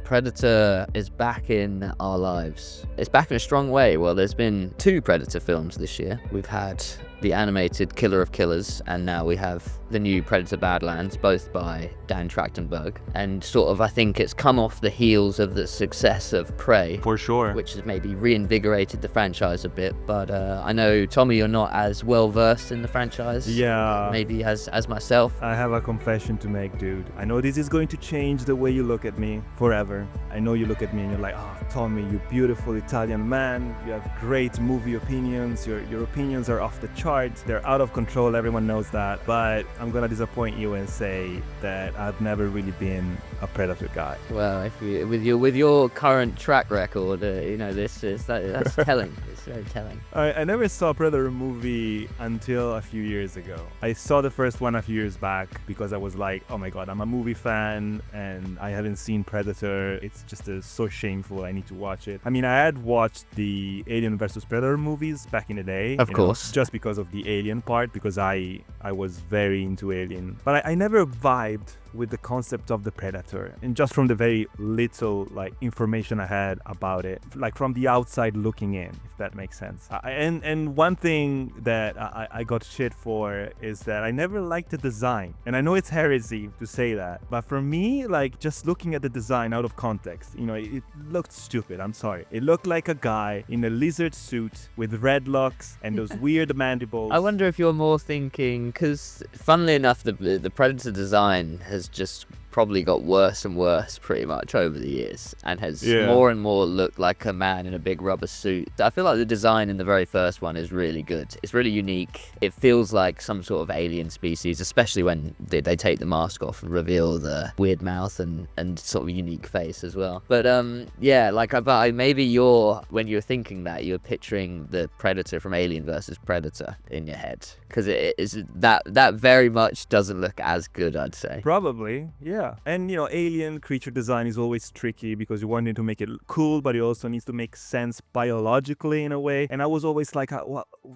Predator is back in our lives. It's back in a strong way. Well, there's been 2 Predator films this year. We've had the animated Killer of Killers, and now we have the new Predator Badlands, both by Dan Trachtenberg. And sort of, I think it's come off the heels of the success of Prey. For sure. Which has maybe reinvigorated the franchise a bit. But I know, Tommy, you're not as well versed in the franchise. Yeah. Maybe as myself. I have a confession to make, dude. I know this is going to change the way you look at me forever. I know you look at me and you're like, oh, Tommy, you beautiful Italian man. You have great movie opinions. Your opinions are off the charts. They're out of control. Everyone knows that. But I'm gonna disappoint you and say that I've never really been a Predator guy. Well, with your current track record, that's telling. It's very telling. I never saw a Predator movie until a few years ago. I saw the first one a few years back because I was like, oh my god, I'm a movie fan and I haven't seen Predator. It's just so shameful. I need to watch it. I mean, I had watched the Alien vs Predator movies back in the day. Of course. Just because of the Alien part, because I was very into Alien. But I never vibed with the concept of the Predator, and just from the very little information I had about it, like from the outside looking in, if that makes sense. And one thing that I got shit for is that I never liked the design, and I know it's heresy to say that, but for me, just looking at the design out of context, it looked stupid. I'm sorry. It looked like a guy in a lizard suit with red locks and those weird mandibles. I wonder if you're more thinking, because funnily enough, the Predator design has just probably got worse and worse pretty much over the years, and has more and more looked like a man in a big rubber suit. I feel like the design in the very first one is really good. It's really unique. It feels like some sort of alien species, especially when they take the mask off and reveal the weird mouth and sort of unique face as well. But maybe when you're thinking that, you're picturing the Predator from Alien versus Predator in your head, because it is that very much doesn't look as good, I'd say. Probably, yeah. And alien creature design is always tricky because you want it to make it cool, but it also needs to make sense biologically in a way. And I was always like,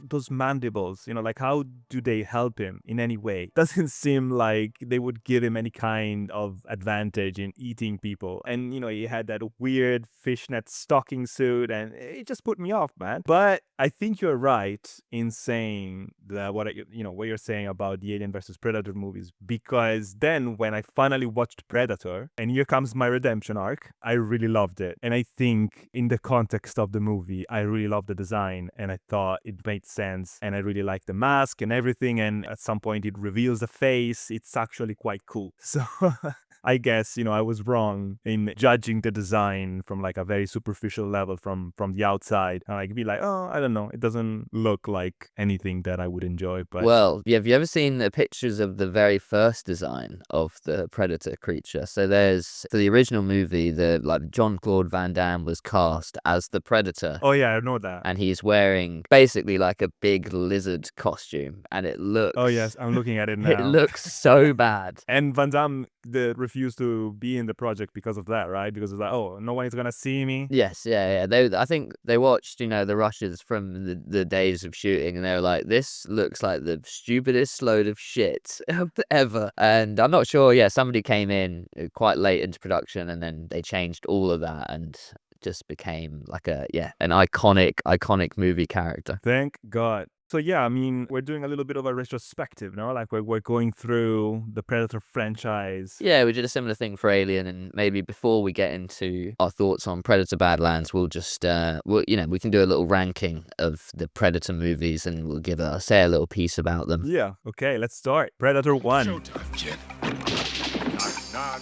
those mandibles, how do they help him in any way? Doesn't seem like they would give him any kind of advantage in eating people. And he had that weird fishnet stocking suit, and it just put me off, man. But I think you're right in saying that what you're saying about the Alien versus Predator movies, because then when I finally watched Predator, and here comes my redemption arc, I really loved it. And I think in the context of the movie, I really loved the design, and I thought it made sense, and I really liked the mask and everything, and at some point it reveals the face. It's actually quite cool. So I guess, I was wrong in judging the design from a very superficial level from the outside. And be like, oh, I don't know, it doesn't look like anything that I would enjoy. But well, have you ever seen the pictures of the very first design of the Predator creature? So for the original movie, Jean-Claude Van Damme was cast as the Predator. Oh yeah, I know that. And he's wearing basically like a big lizard costume, and it looks... Oh yes, I'm looking at it now. It looks so bad. And Van Damme refused to be in the project because of that, right? Because it's like, oh, no one is gonna see me. Yes, yeah. I think they watched, the rushes from the days of shooting, and they were like, this looks like the stupidest load of shit ever. And I'm not sure, somebody came in quite late into production, and then they changed all of that and just became an iconic movie character. Thank God. So yeah, I mean, we're doing a little bit of a retrospective, no? We're going through the Predator franchise. Yeah, we did a similar thing for Alien, and maybe before we get into our thoughts on Predator Badlands, we'll just, we can do a little ranking of the Predator movies, and we'll say a little piece about them. Yeah, okay, let's start. Predator 1. Showtime, kid. Knock, knock.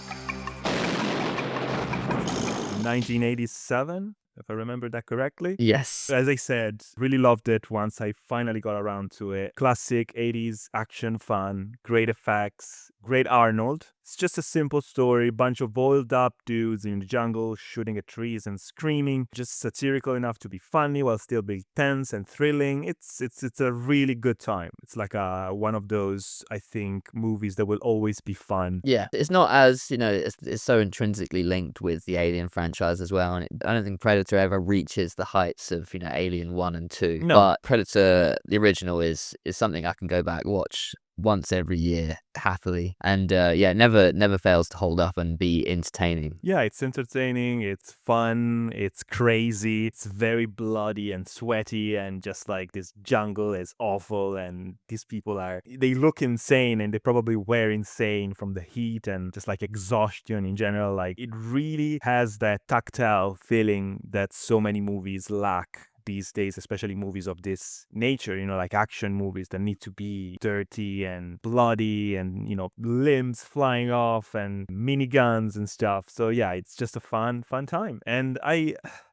1987. If I remember that correctly. Yes. As I said, really loved it once I finally got around to it. Classic 80s action fun, great effects, great Arnold. It's just a simple story, bunch of oiled up dudes in the jungle shooting at trees and screaming. Just satirical enough to be funny while still being tense and thrilling. It's a really good time. It's like one of those, I think, movies that will always be fun. Yeah, it's not as, it's so intrinsically linked with the Alien franchise as well. And I don't think Predator ever reaches the heights of, Alien 1 and 2. No. But Predator, the original, is something I can go back, watch once every year happily, and never fails to hold up and be entertaining. Yeah, it's entertaining, it's fun, it's crazy, it's very bloody and sweaty, and just like this jungle is awful, and these people they look insane, and they probably were insane from the heat and just like exhaustion in general. Like, it really has that tactile feeling that so many movies lack these days, especially movies of this nature, like action movies that need to be dirty and bloody and, limbs flying off and miniguns and stuff. So yeah, it's just a fun time. And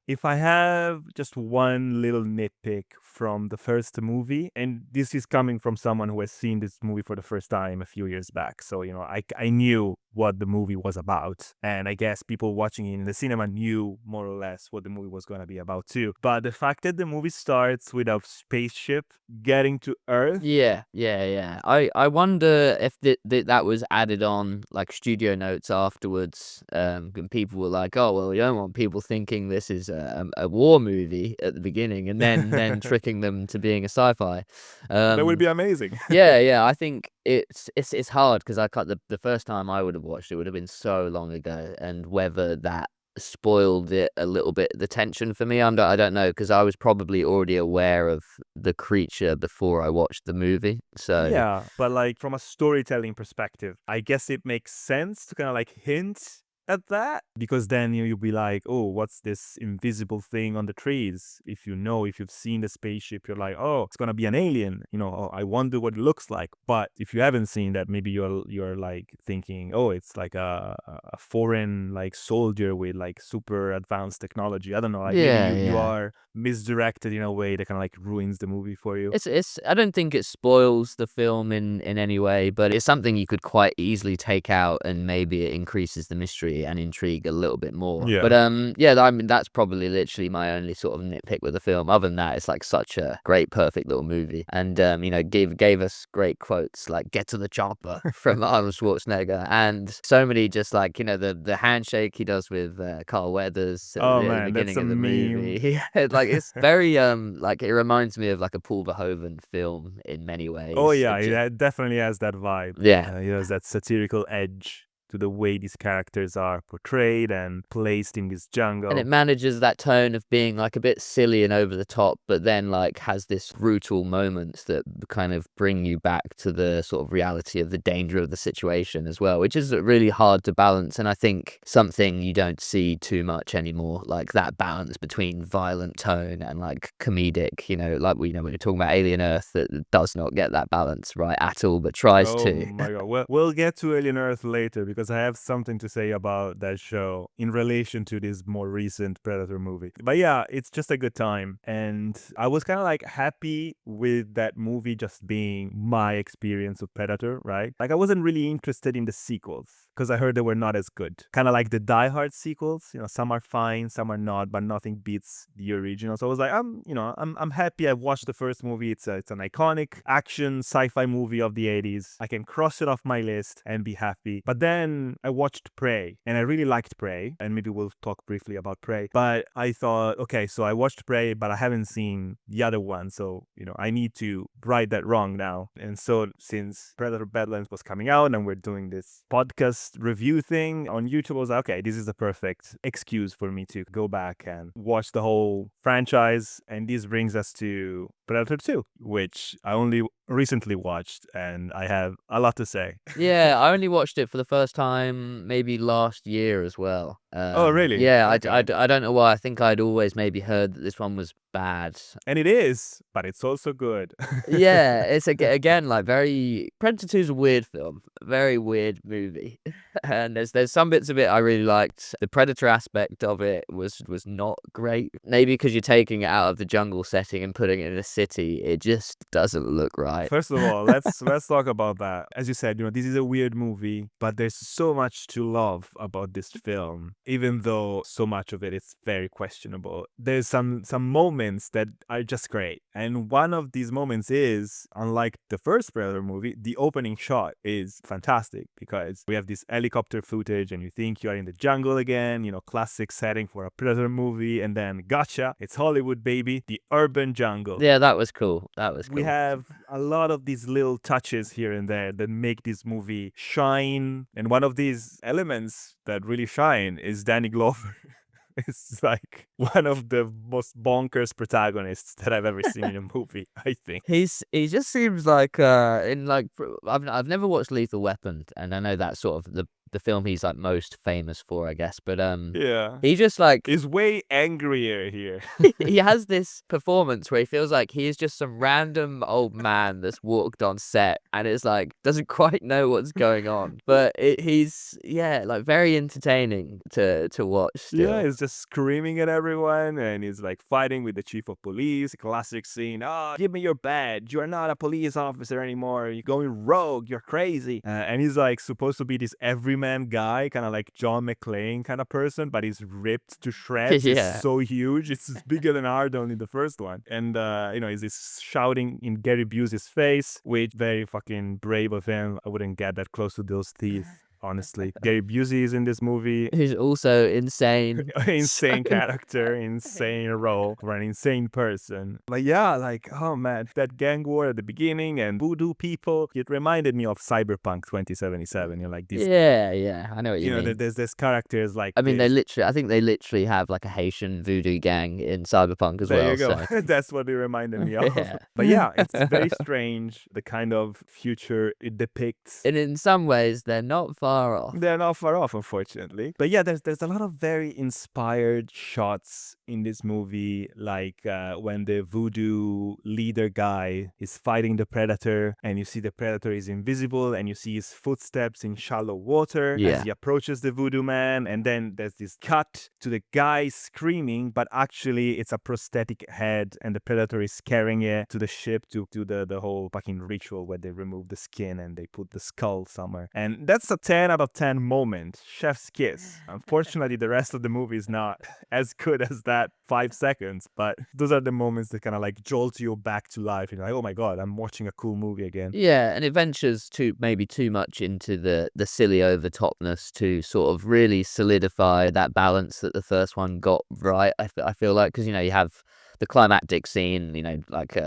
if I have just one little nitpick from the first movie, and this is coming from someone who has seen this movie for the first time a few years back, so I knew what the movie was about, and I guess people watching it in the cinema knew more or less what the movie was going to be about too. But the fact that the movie starts with a spaceship getting to Earth, Yeah. I wonder if that was added on like studio notes afterwards. And people were like, "Oh well, you don't want people thinking this is a war movie at the beginning, and then tricking them to being a sci-fi." that would be amazing. Yeah. I think it's hard because I cut the first time I would have watched it would have been so long ago, and whether that spoiled it a little bit, the tension for me, I don't know, because I was probably already aware of the creature before I watched the movie. So Yeah, but like from a storytelling perspective, I guess it makes sense to kind of like hint at that, because then you'll be like, oh, what's this invisible thing on the trees? If you've seen the spaceship, you're like, oh, it's gonna be an alien. Oh, I wonder what it looks like. But if you haven't seen that, maybe you're like thinking, oh, it's like a foreign like soldier with like super advanced technology. I don't know, like maybe you are misdirected in a way that kind of like ruins the movie for you. It's I don't think it spoils the film in any way, but it's something you could quite easily take out, and maybe it increases the mystery and intrigue a little bit more. Yeah. But I mean, that's probably literally my only sort of nitpick with the film. Other than that, it's like such a great, perfect little movie, and gave us great quotes like "Get to the chopper" from Arnold Schwarzenegger, and so many just like the handshake he does with Carl Weathers at Oh the man, beginning that's a of the meme. movie. Like it's very like it reminds me of like a Paul Verhoeven film in many ways. Oh yeah, it definitely has that vibe. Yeah. It has that satirical edge to the way these characters are portrayed and placed in this jungle. And it manages that tone of being like a bit silly and over the top, but then like has this brutal moments that kind of bring you back to the sort of reality of the danger of the situation as well, which is really hard to balance. And I think something you don't see too much anymore, like that balance between violent tone and like comedic, like when you're talking about Alien Earth, that does not get that balance right at all, but tries to. Oh my god. Well, we'll get to Alien Earth later, because I have something to say about that show in relation to this more recent Predator movie. But yeah, it's just a good time. And I was kind of like happy with that movie just being my experience of Predator, right? Like I wasn't really interested in the sequels because I heard they were not as good. Kind of like the Die Hard sequels, some are fine, some are not, but nothing beats the original. So I was like, I'm happy I watched the first movie. It's an iconic action sci-fi movie of the 80s. I can cross it off my list and be happy. But then I watched Prey, and I really liked Prey, and maybe we'll talk briefly about Prey. But I thought, okay, so I watched Prey, but I haven't seen the other one, so I need to right that wrong now. And so since Predator Badlands was coming out and we're doing this podcast review thing on YouTube, I was like, okay, this is the perfect excuse for me to go back and watch the whole franchise. And this brings us to Predator 2, which I only recently watched, and I have a lot to say. Yeah, I only watched it for the first time maybe last year as well. Oh, really? Yeah, Okay. I don't know why. I think I'd always maybe heard that this one was bad. And it is, but it's also good. Yeah, it's again like Predator 2 is a weird film, very weird movie, and there's some bits of it I really liked. The Predator aspect of it was not great. Maybe because you're taking it out of the jungle setting and putting it in a city, it just doesn't look right. First of all, let's talk about that. As you said, this is a weird movie, but there's so much to love about this film, even though so much of it is very questionable. There's some moments moments that are just great. And one of these moments is, unlike the first Predator movie, the opening shot is fantastic because we have this helicopter footage and you think you are in the jungle again, classic setting for a Predator movie. And then gotcha, it's Hollywood, baby, the urban jungle. Yeah, that was cool. We have a lot of these little touches here and there that make this movie shine. And one of these elements that really shine is Danny Glover. It's like one of the most bonkers protagonists that I've ever seen in a movie, I think. He just seems like I've never watched Lethal Weapon, and I know that's sort of the film he's like most famous for, I guess. But yeah, he just like is way angrier here. He has this performance where he feels like he is just some random old man that's walked on set and it's like doesn't quite know what's going on. But he's like very entertaining to watch. Still. Yeah, he's just screaming at everyone and he's like fighting with the chief of police. Classic scene. Oh, give me your badge. You are not a police officer anymore. You're going rogue. You're crazy. And he's like supposed to be this everyman guy, kind of like John McClane kind of person, but he's ripped to shreds. Yeah. He's so huge. It's bigger than Ardon in the first one. And, he's shouting in Gary Busey's face, which very fucking brave of him. I wouldn't get that close to those teeth. Honestly, Gary Busey is in this movie. He's also insane. Insane character, insane role for an insane person. But yeah, like, oh man, that gang war at the beginning and voodoo people, it reminded me of Cyberpunk 2077. You're like this. Yeah, I know what you mean. There's this characters like. I mean, I think they literally have like a Haitian voodoo gang in Cyberpunk as well. There you go. So. That's what it reminded me of. Yeah. But yeah, it's very strange, the kind of future it depicts. And in some ways, they're not far off. They're not far off, unfortunately. But yeah, there's a lot of very inspired shots in this movie, like when the voodoo leader guy is fighting the predator and you see the predator is invisible and you see his footsteps in shallow water as he approaches the voodoo man, and then there's this cut to the guy screaming, but actually it's a prosthetic head and the predator is carrying it to the ship to do the whole fucking ritual where they remove the skin and they put the skull somewhere. And that's a 10 out of 10 moment. Chef's kiss. Unfortunately, the rest of the movie is not as good as that 5 seconds, but those are the moments that kind of like jolt you back to life. You're like, oh my god, I'm watching a cool movie again. Yeah, and it ventures maybe too much into the silly overtopness to sort of really solidify that balance that the first one got right. I feel like, because you have the climactic scene, like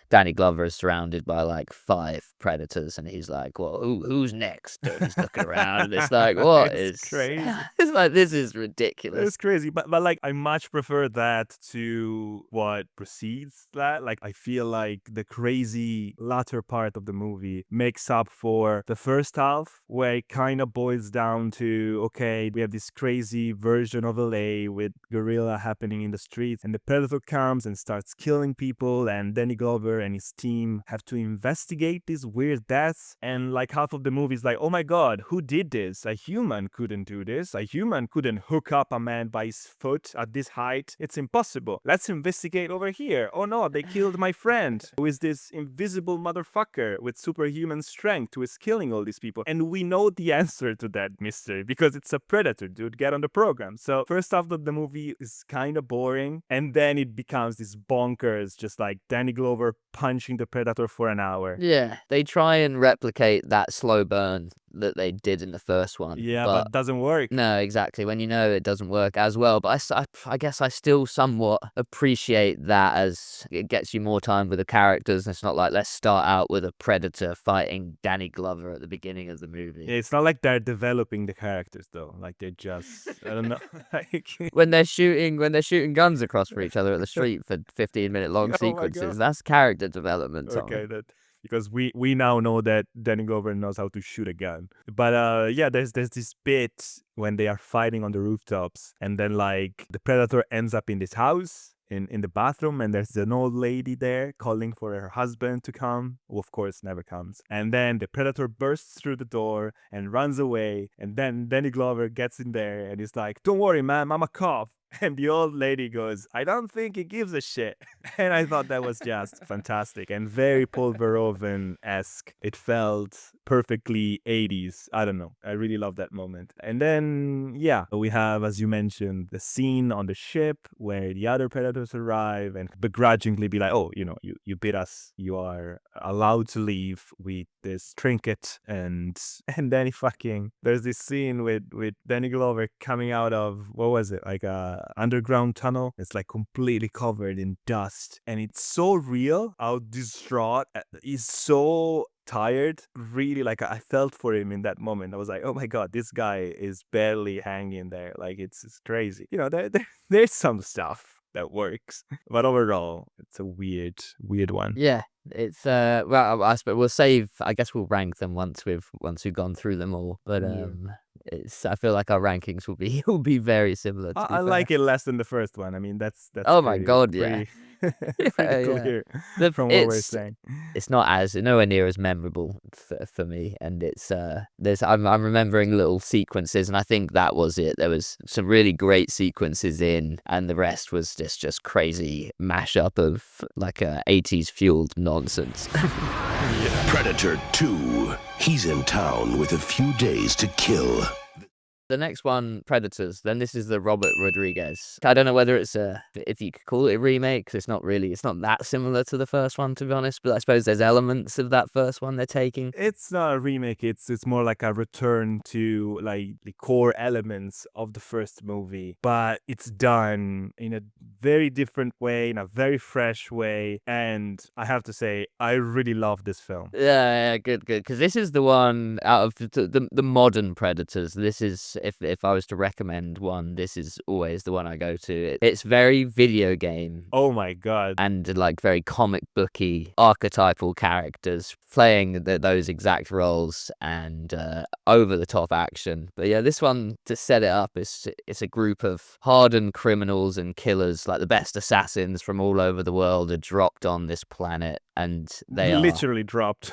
Danny Glover is surrounded by like 5 predators, and he's like, "Well, who's next?" And he's looking around, and it's like, "What is crazy?" It's like, this is ridiculous. It's crazy, but like I much prefer that to what precedes that. Like I feel like the crazy latter part of the movie makes up for the first half, where it kind of boils down to, okay, we have this crazy version of LA with guerrilla happening in the streets, and the predator comes and starts killing people, and Danny Glover and his team have to investigate these weird deaths. And like half of the movie is like, oh my god, who did this? A human couldn't do this. A human couldn't hook up a man by his foot at this height. It's impossible. Let's investigate over here. Oh no, they killed my friend, who is this invisible motherfucker with superhuman strength who is killing all these people. And we know the answer to that mystery because it's a predator, dude. Get on the program. So first half of the movie is kind of boring, and then it becomes this bonkers, just like Danny Glover punching the predator for an hour. Yeah, they try and replicate that slow burn that they did in the first one. Yeah, but it doesn't work. No, exactly. When you know it doesn't work as well. But I guess I still somewhat appreciate that, as it gets you more time with the characters. It's not like, let's start out with a predator fighting Danny Glover at the beginning of the movie. It's not like they're developing the characters though. Like they're just, I don't know. when they're shooting guns across for each other at the street for 15-minute long sequences, that's character development. Okay, because we now know that Danny Glover knows how to shoot a gun. But yeah, there's this bit when they are fighting on the rooftops, and then like the predator ends up in this house in the bathroom, and there's an old lady there calling for her husband to come, who of course never comes. And then the predator bursts through the door and runs away, and then Danny Glover gets in there and he's like, "Don't worry, ma'am, I'm a cop." And the old lady goes, I don't think he gives a shit. And I thought that was just fantastic and very Paul Verhoeven-esque. It felt perfectly 80s. I don't know. I really love that moment. And then, yeah, we have, as you mentioned, the scene on the ship where the other predators arrive and begrudgingly be like, oh, you bit us. You are allowed to leave with this trinket. And then there's this scene with Danny Glover coming out of, what was it, like a underground tunnel. It's like completely covered in dust, and it's so real how distraught he's, so tired. Really, like, I felt for him in that moment. I was like, oh my god, this guy is barely hanging there. Like, it's crazy. There's some stuff that works, but overall it's a weird one. Yeah, it's well, I suppose we'll save. I guess we'll rank them once we've gone through them all. But I feel like our rankings will be very similar. I like it less than the first one. I mean, that's oh my god, yeah. Pretty clear from what we're saying. It's nowhere near as memorable for me, and I'm remembering little sequences, and I think that was it. There was some really great sequences in, and the rest was just crazy mashup of like 80s fueled nonsense. Predator 2. He's in town with a few days to kill. The next one, Predators, then this is the Robert Rodriguez. I don't know whether if you could call it a remake, 'cause it's not that similar to the first one, to be honest, but I suppose there's elements of that first one they're taking. It's not a remake, it's more like a return to like the core elements of the first movie, but it's done in a very different way, in a very fresh way, and I have to say, I really love this film. Yeah, good, because this is the one out of the modern Predators. This is, if I was to recommend one, this is always the one I go to. It's very video game. Oh my god. And like very comic booky, archetypal characters playing those exact roles, and over the top action. But yeah, this one, to set it up, it's a group of hardened criminals and killers, like the best assassins from all over the world, are dropped on this planet, and they literally dropped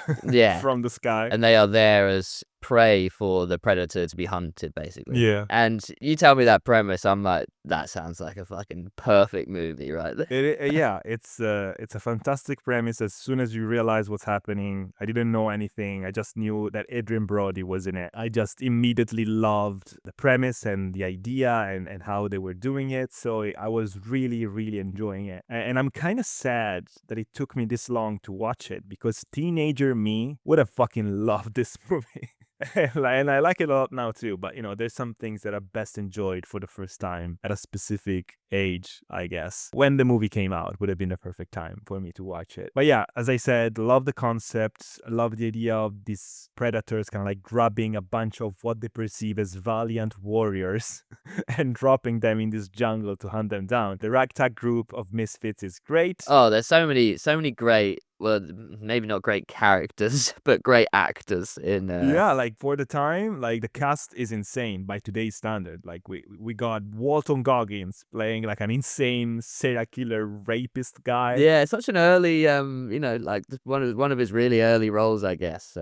from the sky, and they are there as prey for the predator to be hunted, basically. Yeah. And you tell me that premise, I'm like, that sounds like a fucking perfect movie, right? Yeah, it's a fantastic premise. As soon as you realize what's happening, I didn't know anything. I just knew that Adrian Brody was in it. I just immediately loved the premise and the idea and how they were doing it. So I was really, really enjoying it. And I'm kind of sad that it took me this long to watch it, because teenager me would have fucking loved this movie. And I like it a lot now too, but there's some things that are best enjoyed for the first time at a specific age, I guess. When the movie came out would have been the perfect time for me to watch it. But yeah, as I said, love the concept, love the idea of these predators kind of like grabbing a bunch of what they perceive as valiant warriors and dropping them in this jungle to hunt them down. The ragtag group of misfits is great. Oh, there's so many great, well, maybe not great characters, but great actors in. Yeah, like for the time, like the cast is insane by today's standard. Like we got Walton Goggins playing like an insane serial killer rapist guy. Yeah, such an early, like one of his really early roles, I guess.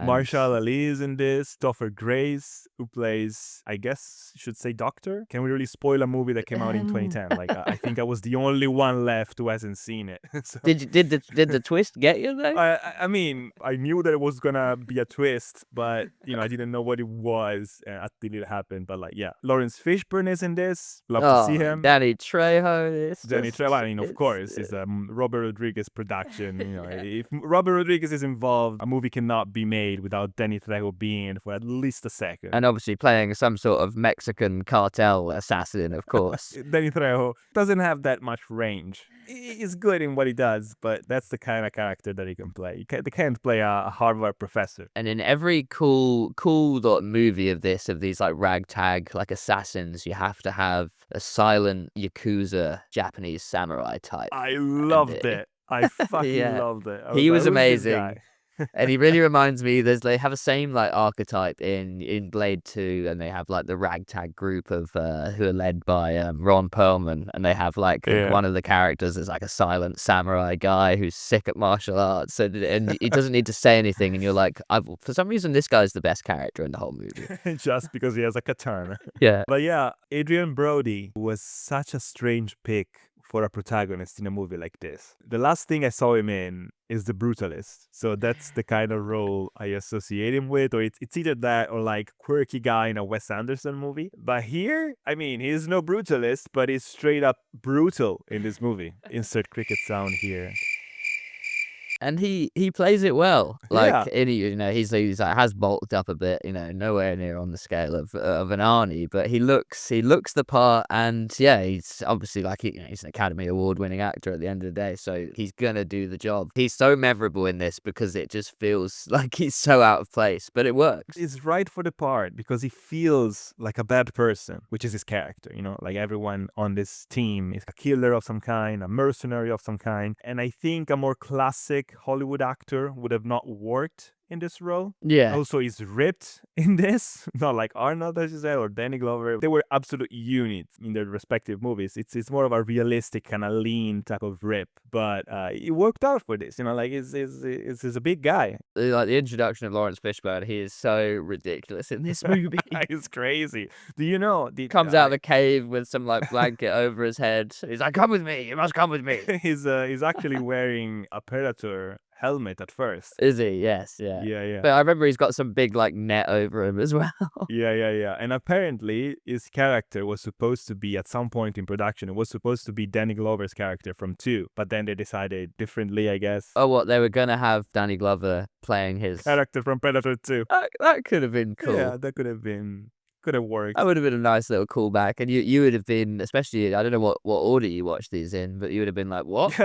Marshall Ali is in this. Topher Grace, who plays, I guess, should say Doctor. Can we really spoil a movie that came out in 2010? Like I think I was the only one left who hasn't seen it. So. Did the twist get you though? I mean, I knew that it was gonna be a twist, but I didn't know what it was until it happened. But like, yeah, Lawrence Fishburne is in this. Love to see him. Danny Trejo. Trejo. I mean, of course, it's a Robert Rodriguez production. If Robert Rodriguez is involved, a movie cannot be made without Danny Trejo being in for at least a second. And obviously playing some sort of Mexican cartel assassin, of course. Danny Trejo doesn't have that much range. He's good in what he does, but that's the kind of character that he can play. They can't play a Harvard professor. And in every cool movie of these like ragtag like assassins, you have to have a silent Yakuza Japanese samurai type. I loved it. I fucking loved it. He was amazing. And he really reminds me. They have the same like archetype in Blade 2, and they have like the ragtag group of who are led by Ron Perlman, and they have like one of the characters is like a silent samurai guy who's sick at martial arts, and he doesn't need to say anything, and you're like, for some reason this guy's the best character in the whole movie. Just because he has a katana. Yeah. But yeah, Adrian Brody was such a strange pick for a protagonist in a movie like this. The last thing I saw him in is The Brutalist. So that's the kind of role I associate him with, or it's either that or like quirky guy in a Wes Anderson movie. But here, I mean, he's no brutalist, but he's straight up brutal in this movie. Insert cricket sound here. And he plays it well. Like, Yeah. he's like has bulked up a bit. Nowhere near on the scale of an Arnie, but he looks the part. And yeah, he's obviously like he's an Academy Award winning actor at the end of the day, so he's gonna do the job. He's so memorable in this because it just feels like he's so out of place, but it works. He's right for the part because he feels like a bad person, which is his character. Like everyone on this team is a killer of some kind, a mercenary of some kind, and I think a more classic Hollywood actor would have not worked in this role. Yeah. Also, he's ripped in this, not like Arnold, as you said, or Danny Glover. They were absolute units in their respective movies. It's more of a realistic kind of lean type of rip, but it worked out for this. Like he's a big guy. Like the introduction of Lawrence Fishburne, he is so ridiculous in this movie. He's crazy. Do you know? Comes out of the cave with some like blanket over his head. He's like, "Come with me. You must come with me." He's actually wearing a Predator helmet at first. Is he? Yes, yeah. Yeah. But I remember he's got some big like net over him as well. Yeah. And apparently his character was supposed to be, at some point in production, it was supposed to be Danny Glover's character from 2, but then they decided differently, I guess. Oh, what? They were gonna have Danny Glover playing his character from Predator 2. That could have been cool. Yeah, that could have worked. That would have been a nice little callback, and you would have been, especially, I don't know what order you watched these in, but you would have been like, what?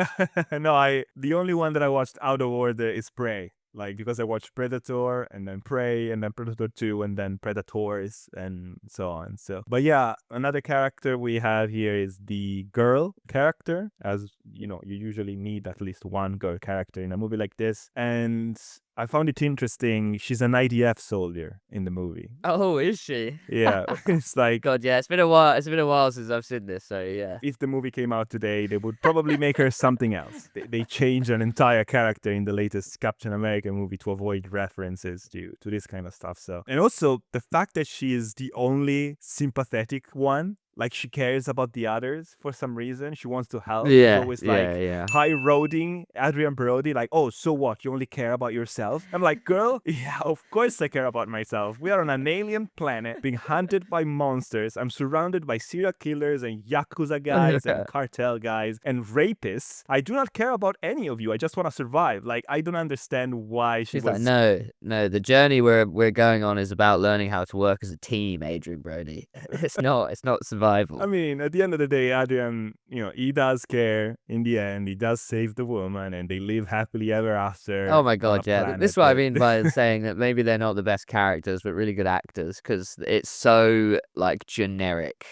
No, the only one that I watched out of order is Prey. Like, because I watched Predator and then Prey and then Predator 2 and then Predators and so on. But yeah, another character we have here is the girl character. As you usually need at least one girl character in a movie like this. And I found it interesting. She's an IDF soldier in the movie. Oh, is she? Yeah, it's like, God, yeah. It's been a while. It's been a while since I've seen this, so yeah. If the movie came out today, they would probably make her something else. They changed an entire character in the latest Captain America movie to avoid references to this kind of stuff. So, and also the fact that she is the only sympathetic one. Like, she cares about the others for some reason. She wants to help. Yeah, She's always like high-roading Adrian Brody. Like, oh, so what? You only care about yourself? I'm like, girl, yeah, of course I care about myself. We are on an alien planet being hunted by monsters. I'm surrounded by serial killers and Yakuza guys and cartel guys and rapists. I do not care about any of you. I just want to survive. Like, I don't understand why she's like, no, the journey we're going on is about learning how to work as a team, Adrian Brody. It's not survival. I mean, at the end of the day, Adrian, he does care in the end. He does save the woman and they live happily ever after. Oh my God, yeah. This is what I mean by saying that maybe they're not the best characters, but really good actors, because it's so like generic.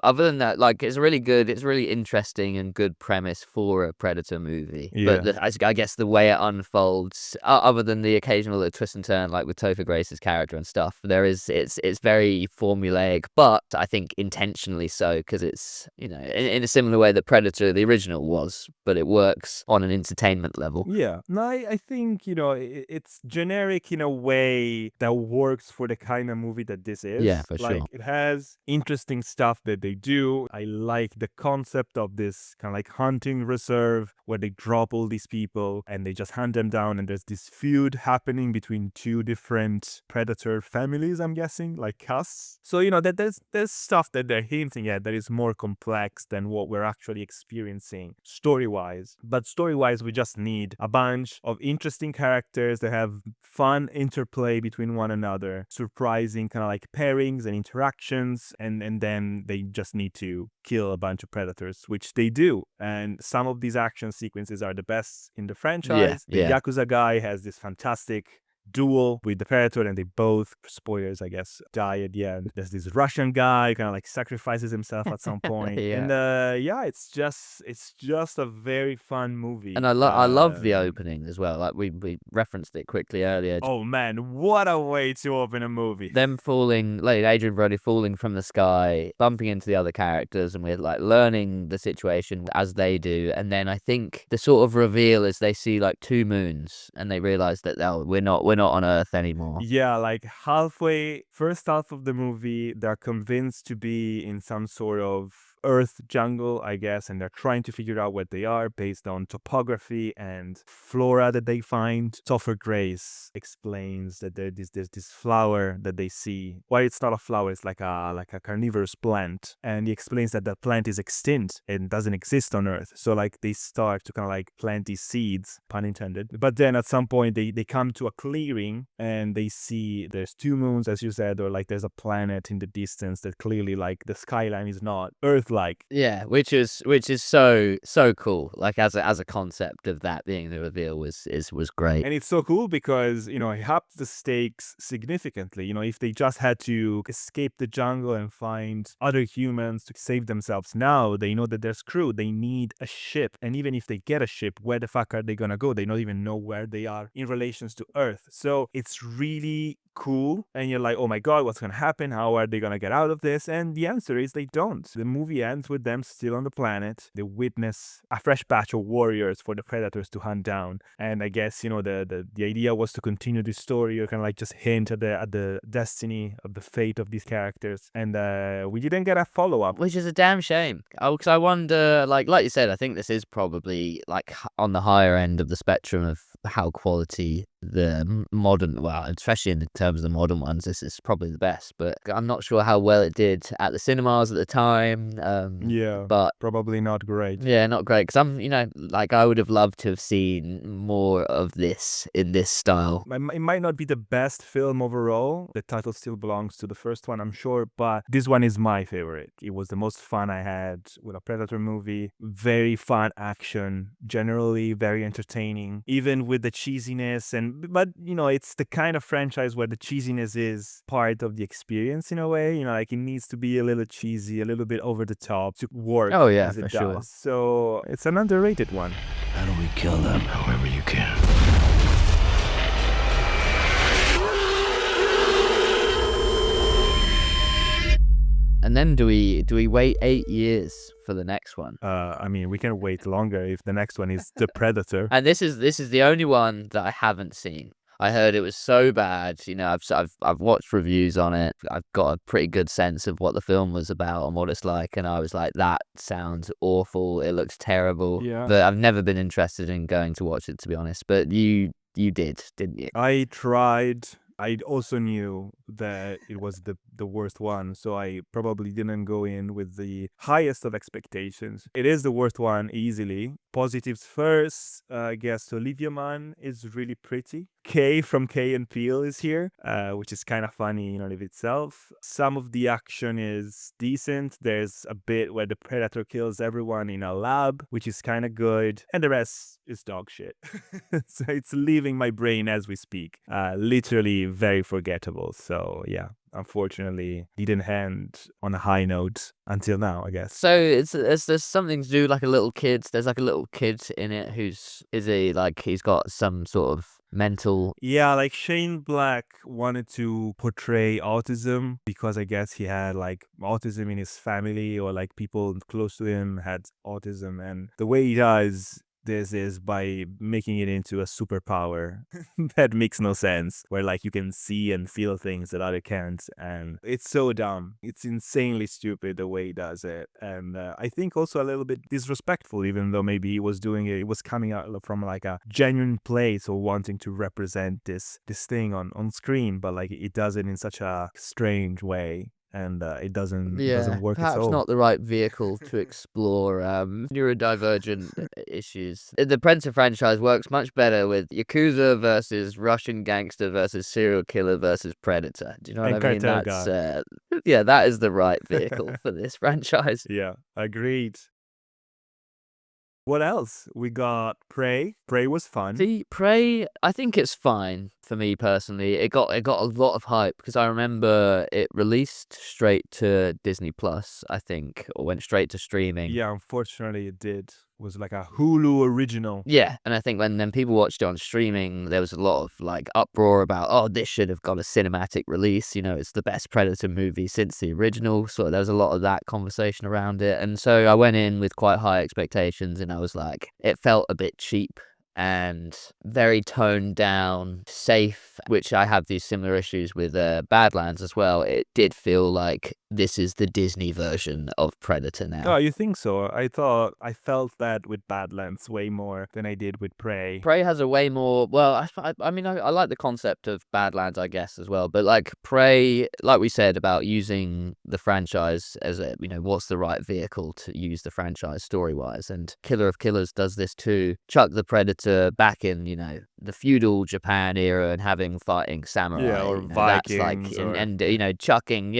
Other than that, like, it's really interesting and good premise for a Predator movie. Yeah. But I guess the way it unfolds, other than the occasional twist and turn, like with Topher Grace's character and stuff, it's very formulaic, but I think intentionally so, because it's, in a similar way that Predator, the original, was, but it works on an entertainment level. Yeah. No, I think, it's generic in a way that works for the kind of movie that this is. Yeah, for sure. It has interesting stuff that they do. I like the concept of this kind of like hunting reserve where they drop all these people and they just hunt them down, and there's this feud happening between 2 different predator families, I'm guessing, like castes. So, that there's stuff that they're hinting at that is more complex than what we're actually experiencing story-wise. But story-wise, we just need a bunch of interesting characters that have fun interplay between one another, surprising kind of like pairings and interactions, and then they just need to kill a bunch of predators, which they do. And some of these action sequences are the best in the franchise. The Yakuza guy has this fantastic duel with the Predator, and they both, spoilers I guess, die at the end. There's this Russian guy kind of like sacrifices himself at some point. And yeah, it's just a very fun movie. And I love the opening as well. Like we referenced it quickly earlier. Oh man, what a way to open a movie. Them falling, like Adrian Brody falling from the sky, bumping into the other characters, and we're like learning the situation as they do. And then I think the sort of reveal is they see like 2 moons and they realize that we're not on Earth anymore. Yeah, like first half of the movie, they're convinced to be in some sort of Earth jungle, I guess, and they're trying to figure out what they are based on topography and flora that they find. Topher Grace explains that there's this flower that they see. Well, it's not a flower, it's like a carnivorous plant, and he explains that plant is extinct and doesn't exist on Earth. So like they start to kind of like plant these seeds, pun intended. But then at some point they come to a clearing and they see there's 2 moons, as you said, or like there's a planet in the distance that clearly like the skyline is not Earth-like. Yeah, which is so cool. Like as a concept of that being the reveal was great. And it's so cool because, it ups the stakes significantly. If they just had to escape the jungle and find other humans to save themselves, now they know that they're screwed. They need a ship. And even if they get a ship, where the fuck are they gonna go? They don't even know where they are in relations to Earth. So it's really cool. And you're like, oh my God, what's gonna happen? How are they gonna get out of this? And the answer is they don't. The movie ends with them still on the planet. They witness a fresh batch of warriors for the Predators to hunt down. And I guess, the idea was to continue the story, or kind of like just hint at the destiny of the fate of these characters. And we didn't get a follow-up. Which is a damn shame. Oh, because I wonder, like you said, I think this is probably like on the higher end of the spectrum of how quality the modern, well, especially in terms of the modern ones, this is probably the best. But I'm not sure how well it did at the cinemas at the time. Yeah, but probably not great. Yeah, not great. Because I would have loved to have seen more of this in this style. It might not be the best film overall. The title still belongs to the first one, I'm sure, but this one is my favorite. It was the most fun I had with a Predator movie. Very fun action, generally very entertaining, even with the cheesiness. But it's the kind of franchise where the cheesiness is part of the experience in a way. Like it needs to be a little cheesy, a little bit over the top to work. Oh yeah, as it for does. sure. So it's an underrated one. How do we kill them? However you can. And then do we wait 8 years for the next one? I mean, we can wait longer if the next one is The Predator. And this is the only one that I haven't seen. I heard it was so bad. I've watched reviews on it. I've got a pretty good sense of what the film was about and what it's like. And I was like, that sounds awful. It looks terrible. Yeah. But I've never been interested in going to watch it, to be honest. But you did, didn't you? I tried. I also knew that it was the worst one, so I probably didn't go in with the highest of expectations. It is the worst one easily. Positives first, I guess Olivia Munn is really pretty. Kay from Kay and Peele is here, which is kind of funny in and of itself. Some of the action is decent. There's a bit where the Predator kills everyone in a lab, which is kind of good. And the rest is dog shit. So it's leaving my brain as we speak. Literally very forgettable. So yeah, unfortunately didn't end on a high note until now, I guess. So there's something to do like a little kid. There's like a little kid in it he's got some sort of mental. Yeah, like Shane Black wanted to portray autism because I guess he had like autism in his family, or like people close to him had autism, and the way he does this is by making it into a superpower that makes no sense, where like you can see and feel things that other can't, and it's so dumb. It's insanely stupid the way he does it, and I think also a little bit disrespectful, even though maybe he was doing it was coming out from like a genuine place or wanting to represent this thing on screen, but like it does it in such a strange way. And it doesn't work at all. Perhaps not the right vehicle to explore neurodivergent issues. The Predator franchise works much better with Yakuza versus Russian gangster versus serial killer versus Predator. Do you know what I mean? That's that is the right vehicle for this franchise. Yeah, agreed. What else? We got Prey. Prey was fun. See, Prey, I think it's fine for me personally. It got a lot of hype because I remember it released straight to Disney Plus, I think, or went straight to streaming. Yeah, unfortunately it did. It was like a Hulu original. Yeah, and I think when then people watched it on streaming, there was a lot of like uproar about, oh, this should have got a cinematic release. You know, it's the best Predator movie since the original. So there was a lot of that conversation around it. And so I went in with quite high expectations and I was like, it felt a bit cheap and very toned down, safe, which I have these similar issues with Badlands as well. It did feel like this is the Disney version of Predator now. Oh, you think so? I felt that with Badlands way more than I did with Prey. Prey has a way more, well, I mean, I like the concept of Badlands, I guess, as well. But like Prey, like we said about using the franchise as a, you know, what's the right vehicle to use the franchise story-wise. And Killer of Killers does this too. Chuck the Predator back in, you know, the feudal Japan era and having fighting samurai. Yeah, or you know, Vikings. That's like, or... and you know, chuck him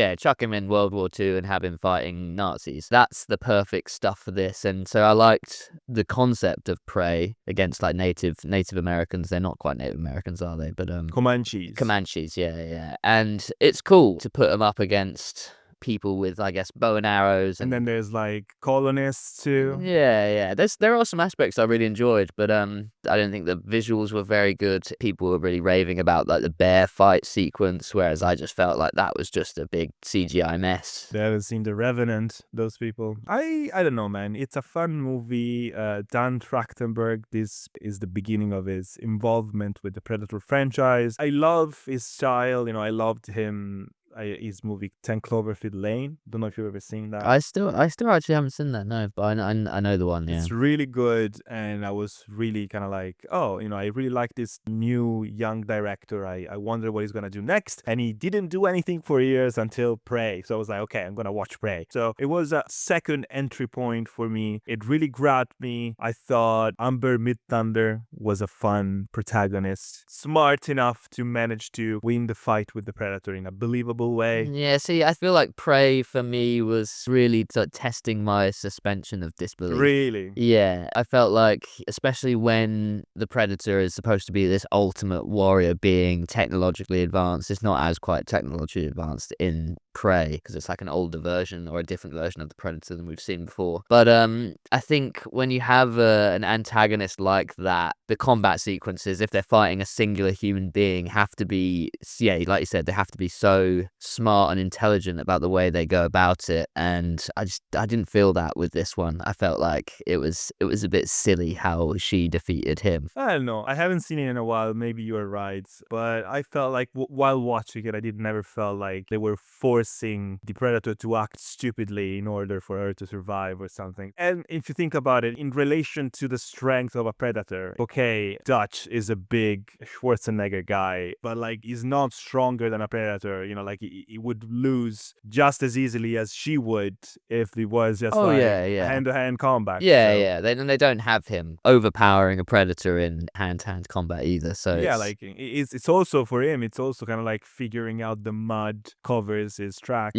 in World War II and have him fighting Nazis. That's the perfect stuff for this. And so I liked the concept of Prey against like Native Americans. They're not quite Native Americans, are they? But Comanches, yeah. And it's cool to put them up against people with, I guess, bow and arrows. And then there's like colonists too. Yeah. There are some aspects I really enjoyed, but I don't think the visuals were very good. People were really raving about like the bear fight sequence, whereas I just felt like that was just a big CGI mess. They haven't seen The Revenant, those people. I don't know, man. It's a fun movie. Dan Trachtenberg, this is the beginning of his involvement with the Predator franchise. I love his style. You know, I loved his movie 10 Cloverfield Lane. Don't know if you've ever seen that. I still actually haven't seen that, no, but I know the one, yeah. It's really good, and I was really kind of like, oh, you know, I really like this new young director. I wonder what he's gonna do next, and he didn't do anything for years until Prey. So I was like, okay, I'm gonna watch Prey. So it was a second entry point for me. It really grabbed me. I thought Amber Midthunder was a fun protagonist, smart enough to manage to win the fight with the Predator in a believable way. Yeah, see, I feel like Prey for me was really testing my suspension of disbelief. Really? Yeah, I felt like, especially when the Predator is supposed to be this ultimate warrior being technologically advanced, it's not as quite technologically advanced in Prey because it's like an older version or a different version of the Predator than we've seen before. But I think when you have an antagonist like that, the combat sequences, if they're fighting a singular human being, have to be, yeah, like you said, they have to be so smart and intelligent about the way they go about it. And I didn't feel that with this one. I felt like it was a bit silly how she defeated him. I don't know. I haven't seen it in a while. Maybe you're right. But I felt like while watching it, I never felt like they were forcing the Predator to act stupidly in order for her to survive or something. And if you think about it, in relation to the strength of a Predator, okay, Dutch is a big Schwarzenegger guy, but like he's not stronger than a Predator. You know, like he would lose just as easily as she would if it was just hand-to-hand combat. Yeah. They don't have him overpowering a Predator in hand-to-hand combat either. So yeah, like it's also for him. It's also kind of like figuring out the mud covers his tracks.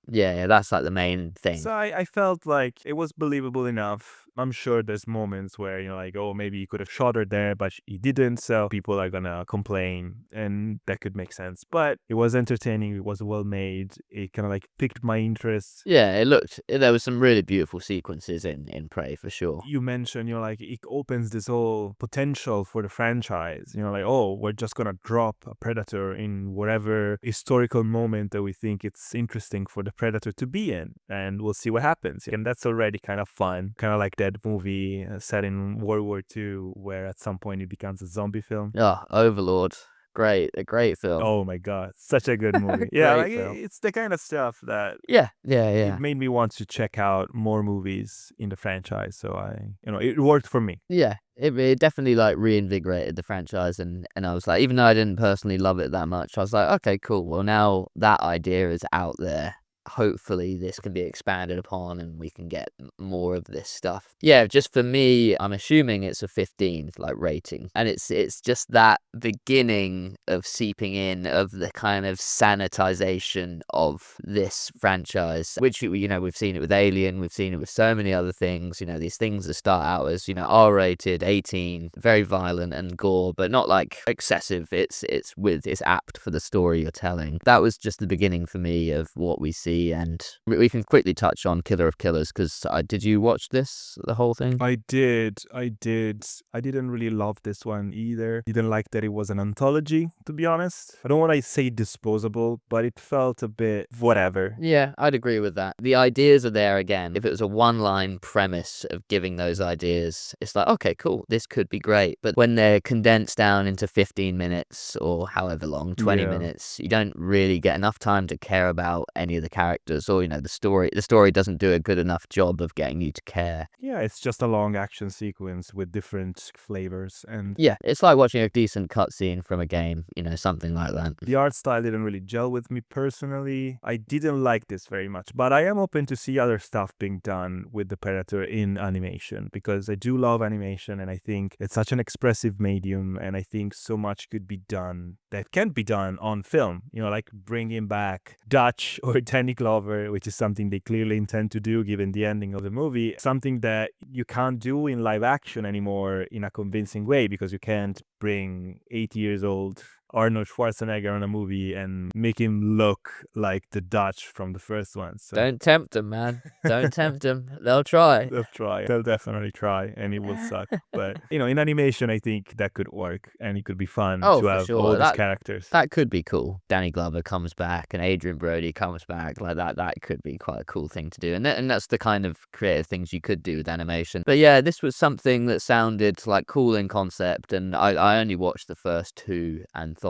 Yeah, that's like the main thing. So I felt like it was believable enough. I'm sure there's moments where, you know, like, oh, maybe he could have shot her there, but he didn't. So people are gonna complain, and that could make sense. But it was entertaining. It was well made. It kind of like piqued my interest. Yeah, there was some really beautiful sequences in Prey for sure. You mentioned, you know, like it opens this whole potential for the franchise. You know, like, oh, we're just gonna drop a Predator in whatever historical moment that we think it's interesting for the Predator to be in, and we'll see what happens. And that's already kind of fun, kind of like that movie set in World War II, where at some point it becomes a zombie film. Overlord. A great film. Oh my god, such a good movie. Yeah, like it's the kind of stuff that it made me want to check out more movies in the franchise. So it worked for me. Yeah, it definitely like reinvigorated the franchise, and I was like, even though I didn't personally love it that much, I was like, okay, cool. Well, now that idea is out there, hopefully this can be expanded upon and we can get more of this stuff. Yeah, just for me, I'm assuming it's a 15 like rating, and it's just that beginning of seeping in of the kind of sanitization of this franchise, which, you know, we've seen it with Alien, we've seen it with so many other things. You know, these things that start out as, you know, R-rated, 18, very violent and gore, but not like excessive. It's apt for the story you're telling. That was just the beginning for me of what we see, and we can quickly touch on Killer of Killers, because did you watch the whole thing? I did. I didn't really love this one either. Didn't like that it was an anthology, to be honest. I don't want to say disposable, but it felt a bit whatever. Yeah, I'd agree with that. The ideas are there again. If it was a one-line premise of giving those ideas, it's like, okay, cool, this could be great. But when they're condensed down into 15 minutes or however long, 20 minutes, you don't really get enough time to care about any of the characters, or, you know, the story. The story doesn't do a good enough job of getting you to care. Yeah, it's just a long action sequence with different flavors, and yeah, it's like watching a decent cutscene from a game, you know, something like that. The art style didn't really gel with me personally. I didn't like this very much, but I am open to see other stuff being done with the Predator in animation, because I do love animation, and I think it's such an expressive medium, and I think so much could be done that can be done on film, you know, like bringing back Dutch or Danny Glover, which is something they clearly intend to do given the ending of the movie, something that you can't do in live action anymore in a convincing way, because you can't bring 80 years old Arnold Schwarzenegger on a movie and make him look like the Dutch from the first one. So don't tempt them, man. Don't tempt them. They'll try. They'll try. They'll definitely try, and it will suck. But, you know, in animation, I think that could work, and it could be fun to have all these characters. That could be cool. Danny Glover comes back and Adrian Brody comes back like that. That could be quite a cool thing to do. And that's the kind of creative things you could do with animation. But yeah, this was something that sounded like cool in concept, and I only watched the first 2 anthology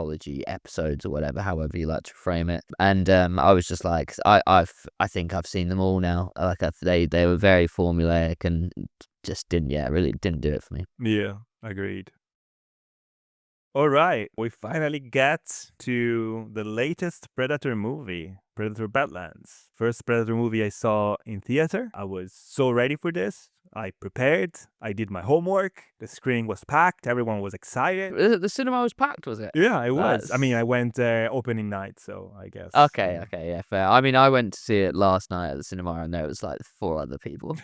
episodes or whatever, however you like to frame it, and I was just like, I think I've seen them all now. Like, they were very formulaic and just really didn't do it for me. Yeah, agreed. All right, we finally get to the latest Predator movie, Predator Badlands. First Predator movie I saw in theater. I was so ready for this. I prepared. I did my homework. The screen was packed. Everyone was excited. The cinema was packed, was it? Yeah, it was. I mean, I went opening night, so I guess. Okay, yeah, fair. I mean, I went to see it last night at the cinema, and there was like 4 other people.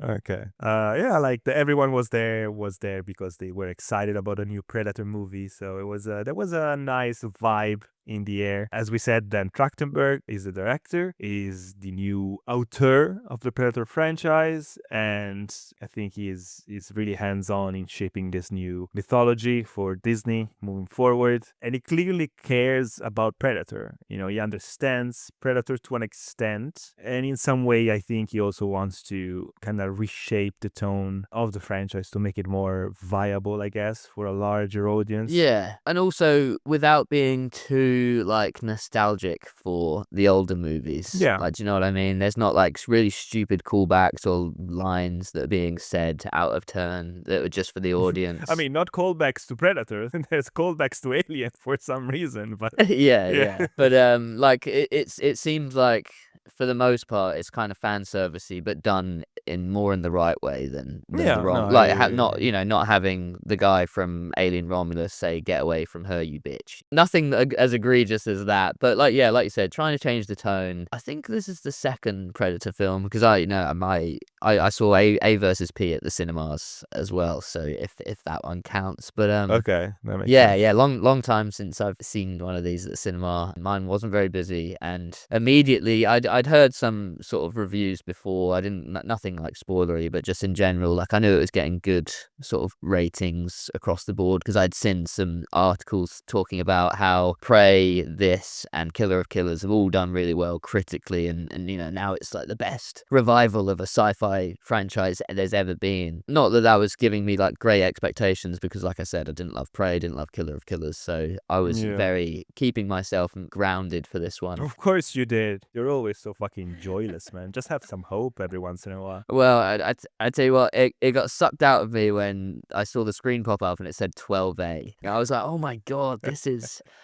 Okay. Yeah, like everyone was there because they were excited about a new Predator movie. So it was there was a nice vibe in the air. As we said, Dan Trachtenberg is the director, is the new auteur of the Predator franchise, and I think he's really hands-on in shaping this new mythology for Disney moving forward. And he clearly cares about Predator. You know, he understands Predator to an extent, and in some way, I think he also wants to kind of reshape the tone of the franchise to make it more viable, I guess, for a larger audience. Yeah, and also without being too like nostalgic for the older movies. Yeah, like, do you know what I mean? There's not like really stupid callbacks or lines that are being said out of turn that are just for the audience. I mean, not callbacks to Predator. There's callbacks to Alien for some reason, but yeah. But like it seems like for the most part it's kind of fan servicey, but done in the right way than the wrong. Not having the guy from Alien Romulus say, "Get away from her, you bitch." Nothing as egregious as that, but like you said, trying to change the tone. I think this is the second Predator film, because I saw A versus P at the cinemas as well, so if that one counts. But okay, that makes sense. Yeah, long time since I've seen one of these at the cinema. Mine wasn't very busy, and immediately I'd heard some sort of reviews before. Nothing like spoilery, but just in general, like I knew it was getting good sort of ratings across the board, because I'd seen some articles talking about how Prey, this, and Killer of Killers have all done really well critically, and you know, now it's like the best revival of a sci-fi sci-fi franchise there's ever been. Not that was giving me like great expectations, because like I said, I didn't love Prey, didn't love Killer of Killers, so I was very keeping myself grounded for this one. Of course you did. You're always so fucking joyless, man. Just have some hope every once in a while. Well, I tell you what, it got sucked out of me when I saw the screen pop up and it said 12A. I was like, oh my god,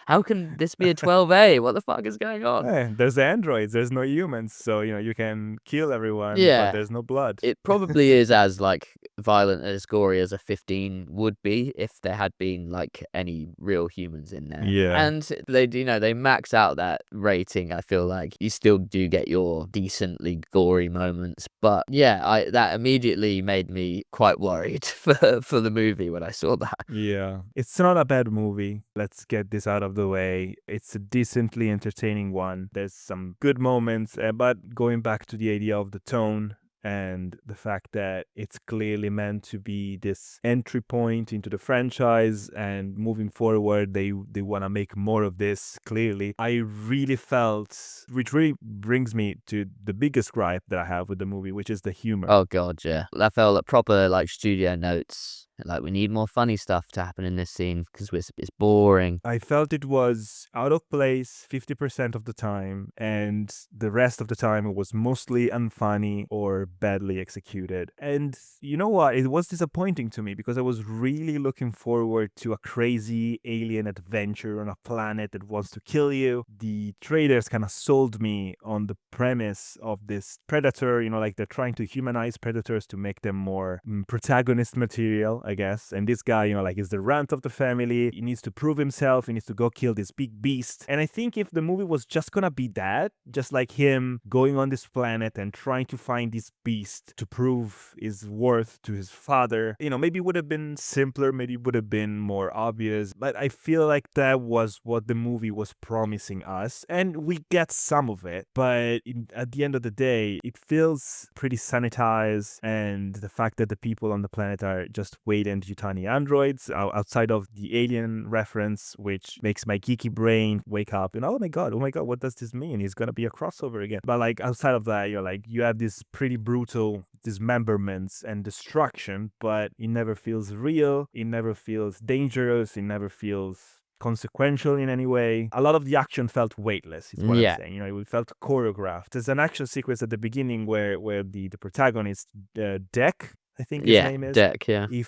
how can this be a 12A? What the fuck is going on? Hey, there's androids, there's no humans, so you can kill everyone, Yeah. but there's no blood. It probably is as like violent and as gory as a 15 would be if there had been like any real humans in there. Yeah. And they max out that rating. I feel like you still do get your decently gory moments, but yeah, that immediately made me quite worried for the movie when I saw that. Yeah. It's not a bad movie. Let's get this out of the way. It's a decently entertaining one. There's some good moments, but going back to the idea of the tone and the fact that it's clearly meant to be this entry point into the franchise, and moving forward they want to make more of this. Clearly, I really felt, which really brings me to the biggest gripe that I have with the movie, which is the humor. Oh god, yeah, that felt like proper like studio notes. Like, we need more funny stuff to happen in this scene because it's boring. I felt it was out of place 50% of the time, and the rest of the time it was mostly unfunny or badly executed. And you know what? It was disappointing to me because I was really looking forward to a crazy alien adventure on a planet that wants to kill you. The trailers kind of sold me on the premise of this predator, like they're trying to humanize predators to make them more protagonist material, I guess. And this guy, like, is the runt of the family. He needs to prove himself. He needs to go kill this big beast. And I think if the movie was just gonna be that, just like him going on this planet and trying to find this beast to prove his worth to his father, maybe it would have been simpler, maybe it would have been more obvious. But I feel like that was what the movie was promising us. And we get some of it. But at the end of the day, it feels pretty sanitized. And the fact that the people on the planet are just and Yutani androids, outside of the alien reference, which makes my geeky brain wake up and oh my god, what does this mean? He's gonna be a crossover again. But like outside of that, you have this pretty brutal dismemberments and destruction, but it never feels real, it never feels dangerous, it never feels consequential in any way. A lot of the action felt weightless, is what I'm saying. It felt choreographed. There's an action sequence at the beginning where the protagonist, Deck, I think his name is. Deck, yeah. He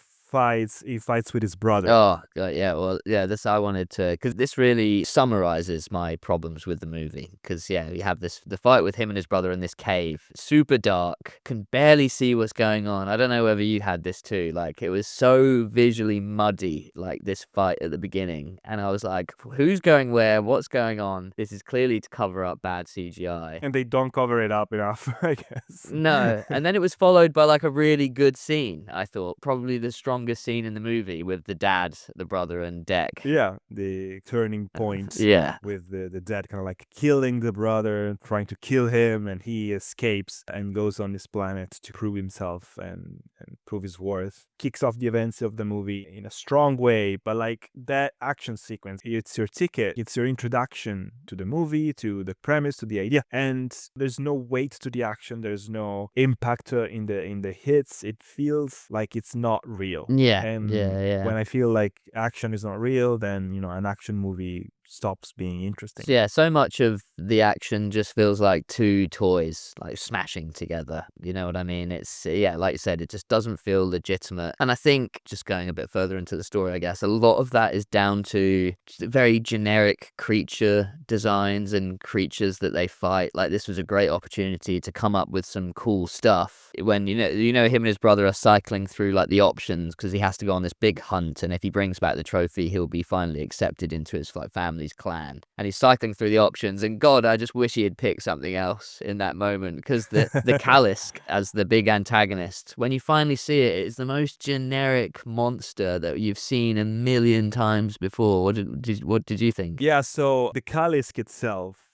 fights with his brother. Oh, God, yeah. Well, yeah, this I wanted to, because this really summarizes my problems with the movie. Because, yeah, you have the fight with him and his brother in this cave. Super dark. Can barely see what's going on. I don't know whether you had this too. Like, it was so visually muddy, like this fight at the beginning. And I was like, who's going where? What's going on? This is clearly to cover up bad CGI. And they don't cover it up enough, I guess. No. And then it was followed by like a really good scene, I thought. Probably the strongest scene in the movie with the dad, the brother, and Deck. Yeah, the turning point. Yeah. With the dad kind of like killing the brother, trying to kill him, and he escapes and goes on this planet to prove himself and prove his worth. Kicks off the events of the movie in a strong way, but like that action sequence, it's your ticket, it's your introduction to the movie, to the premise, to the idea, and there's no weight to the action, there's no impact in the hits. It feels like it's not real. Yeah. And yeah. when I feel like action is not real, then an action movie stops being interesting. Yeah, so much of the action just feels like two toys like smashing together. You know what I mean? It's, yeah, like you said, it just doesn't feel legitimate. And I think, just going a bit further into the story, I guess, a lot of that is down to very generic creature designs and creatures that they fight. Like, this was a great opportunity to come up with some cool stuff when him and his brother are cycling through like the options, because he has to go on this big hunt, and if he brings back the trophy, he'll be finally accepted into his like family's clan. And he's cycling through the options, and God, I just wish he had picked something else in that moment, because the Kalisk as the big antagonist, when you finally see it, it's the most generic monster that you've seen a million times before. What did you think? Yeah, so the Kalisk itself,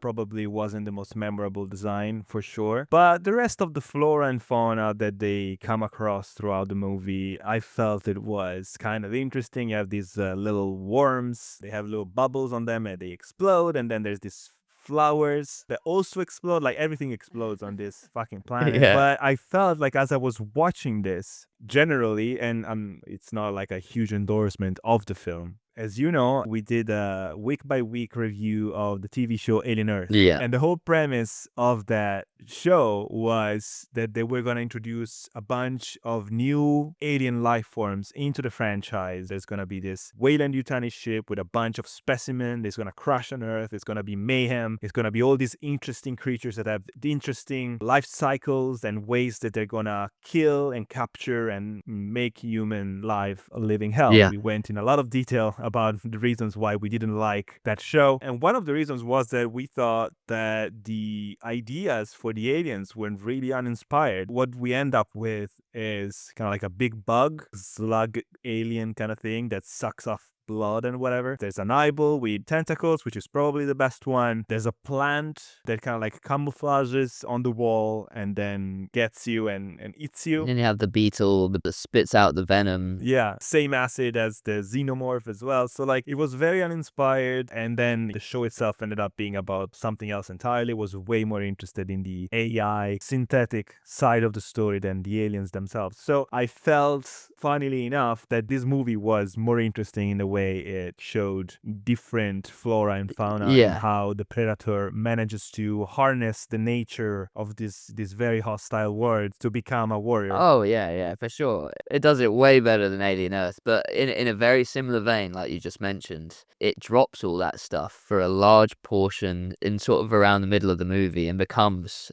probably wasn't the most memorable design for sure. But the rest of the flora and fauna that they come across throughout the movie, I felt it was kind of interesting. You have these little worms, they have little bubbles on them and they explode. And then there's this flowers that also explode. Like everything explodes on this fucking planet. Yeah. But I felt like as I was watching this, generally, and it's not like a huge endorsement of the film. As you know, we did a week by week review of the TV show Alien Earth. Yeah. And the whole premise of that show was that they were going to introduce a bunch of new alien life forms into the franchise. There's going to be this Weyland-Yutani ship with a bunch of specimens. It's going to crash on Earth. It's going to be mayhem. It's going to be all these interesting creatures that have interesting life cycles and ways that they're going to kill and capture and make human life a living hell. Yeah. We went in a lot of detail about the reasons why we didn't like that show. And one of the reasons was that we thought that the ideas for the aliens were really uninspired. What we end up with is kind of like a big bug, slug alien kind of thing that sucks off blood and whatever. There's an eyeball with tentacles, which is probably the best one. There's a plant that kind of like camouflages on the wall and then gets you and eats you. And then you have the beetle that spits out the venom. Yeah, same acid as the xenomorph as well. So like it was very uninspired, and then the show itself ended up being about something else entirely. It was way more interested in the AI synthetic side of the story than the aliens themselves. So I felt, funnily enough, that this movie was more interesting in the way it showed different flora and fauna and how the predator manages to harness the nature of this very hostile world to become a warrior. Oh yeah, for sure. It does it way better than Alien Earth, but in a very similar vein, like you just mentioned, it drops all that stuff for a large portion in sort of around the middle of the movie and becomes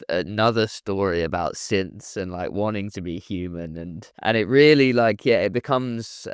another story about synths and like wanting to be human, and it really like it becomes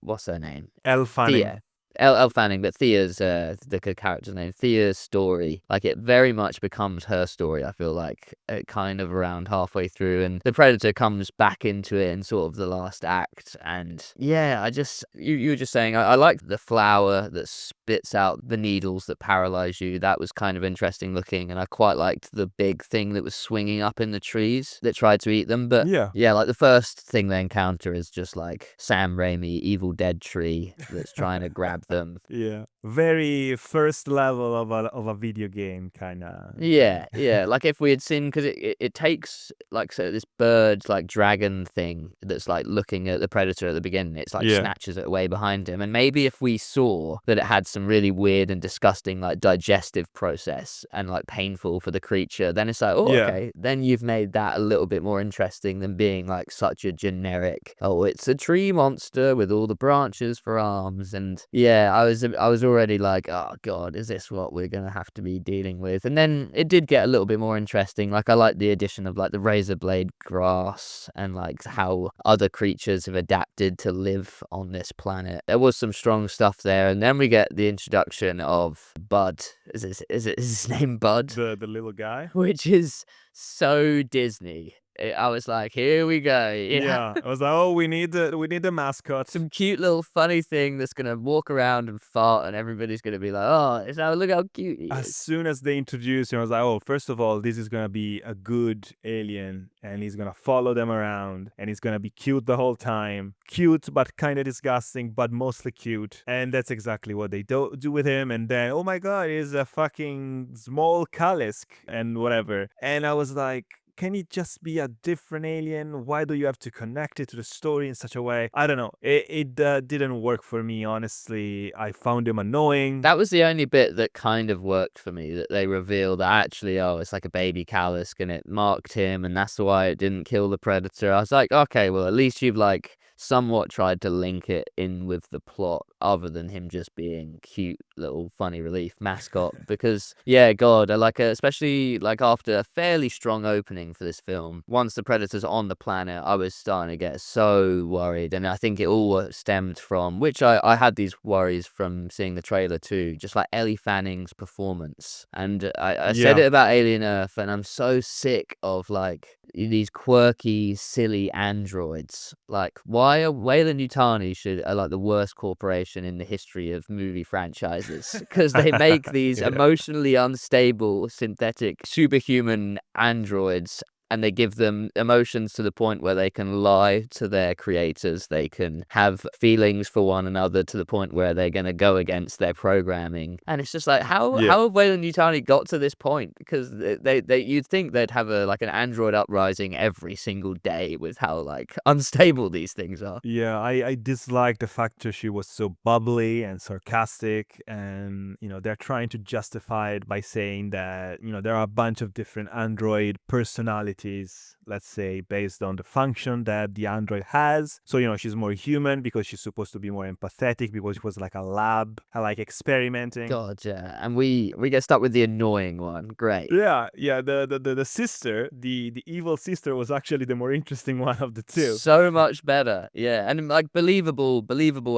what's her name? Elle Fanning. Thea. Elle Fanning, but Thea's the character's name. Thea's story, like it very much becomes her story. I feel like kind of around halfway through, and the Predator comes back into it in sort of the last act. And yeah, I just you were just saying I liked the flower that spits out the needles that paralyze you. That was kind of interesting looking, and I quite liked the big thing that was swinging up in the trees that tried to eat them. But yeah, like the first thing they encounter is just like Sam Raimi Evil Dead tree that's trying to grab them. Yeah, very first level of a video game kind of. Yeah, like if we had seen, because it takes like so this bird like dragon thing that's like looking at the Predator at the beginning, it's like snatches it away behind him, and maybe if we saw that it had some really weird and disgusting like digestive process and like painful for the creature, then it's like, oh okay, then you've made that a little bit more interesting than being like such a generic, oh it's a tree monster with all the branches for arms. And yeah, I was already like, oh god, is this what we're gonna have to be dealing with? And then it did get a little bit more interesting. Like I like the addition of like the razor blade grass and like how other creatures have adapted to live on this planet. There was some strong stuff there, and then we get the introduction of Bud. Is his name Bud? The little guy, which is so Disney. I was like, here we go. Yeah, I was like, oh, we need the mascot. Some cute little funny thing that's gonna walk around and fart, and everybody's gonna be like, oh, look how cute he is. As soon as they introduced him, I was like, oh, first of all, this is gonna be a good alien, and he's gonna follow them around, and he's gonna be cute the whole time. Cute, but kind of disgusting, but mostly cute. And that's exactly what they do with him. And then, oh my god, he's a fucking small Kalisk and whatever. And I was like, can it just be a different alien? Why do you have to connect it to the story in such a way? I don't know. It didn't work for me, honestly. I found him annoying. That was the only bit that kind of worked for me, that they revealed that actually, oh, it's like a baby Kalisk and it marked him, and that's why it didn't kill the Predator. I was like, okay, well, at least you've like somewhat tried to link it in with the plot other than him just being cute little funny relief mascot. Because yeah, god, I like especially like after a fairly strong opening for this film, once the Predator's on the planet, I was starting to get so worried. And I think it all stemmed from, which I had these worries from seeing the trailer too, just like Ellie Fanning's performance. And I said it about Alien Earth, and I'm so sick of like these quirky silly androids. Like why are Weyland-Yutani are like the worst corporation in the history of movie franchises, because they make these emotionally unstable synthetic superhuman androids and they give them emotions to the point where they can lie to their creators. They can have feelings for one another to the point where they're going to go against their programming. And it's just like, how have Weyland-Yutani got to this point? Because you'd think they'd have an android uprising every single day with how like unstable these things are. Yeah, I dislike the fact that she was so bubbly and sarcastic, and they're trying to justify it by saying that there are a bunch of different android personalities, let's say, based on the function that the android has. So she's more human because she's supposed to be more empathetic because it was like a lab, like experimenting. God, yeah, and we get stuck with the annoying one. Great. Yeah. The sister, the evil sister, was actually the more interesting one of the two. So much better, yeah, and like believable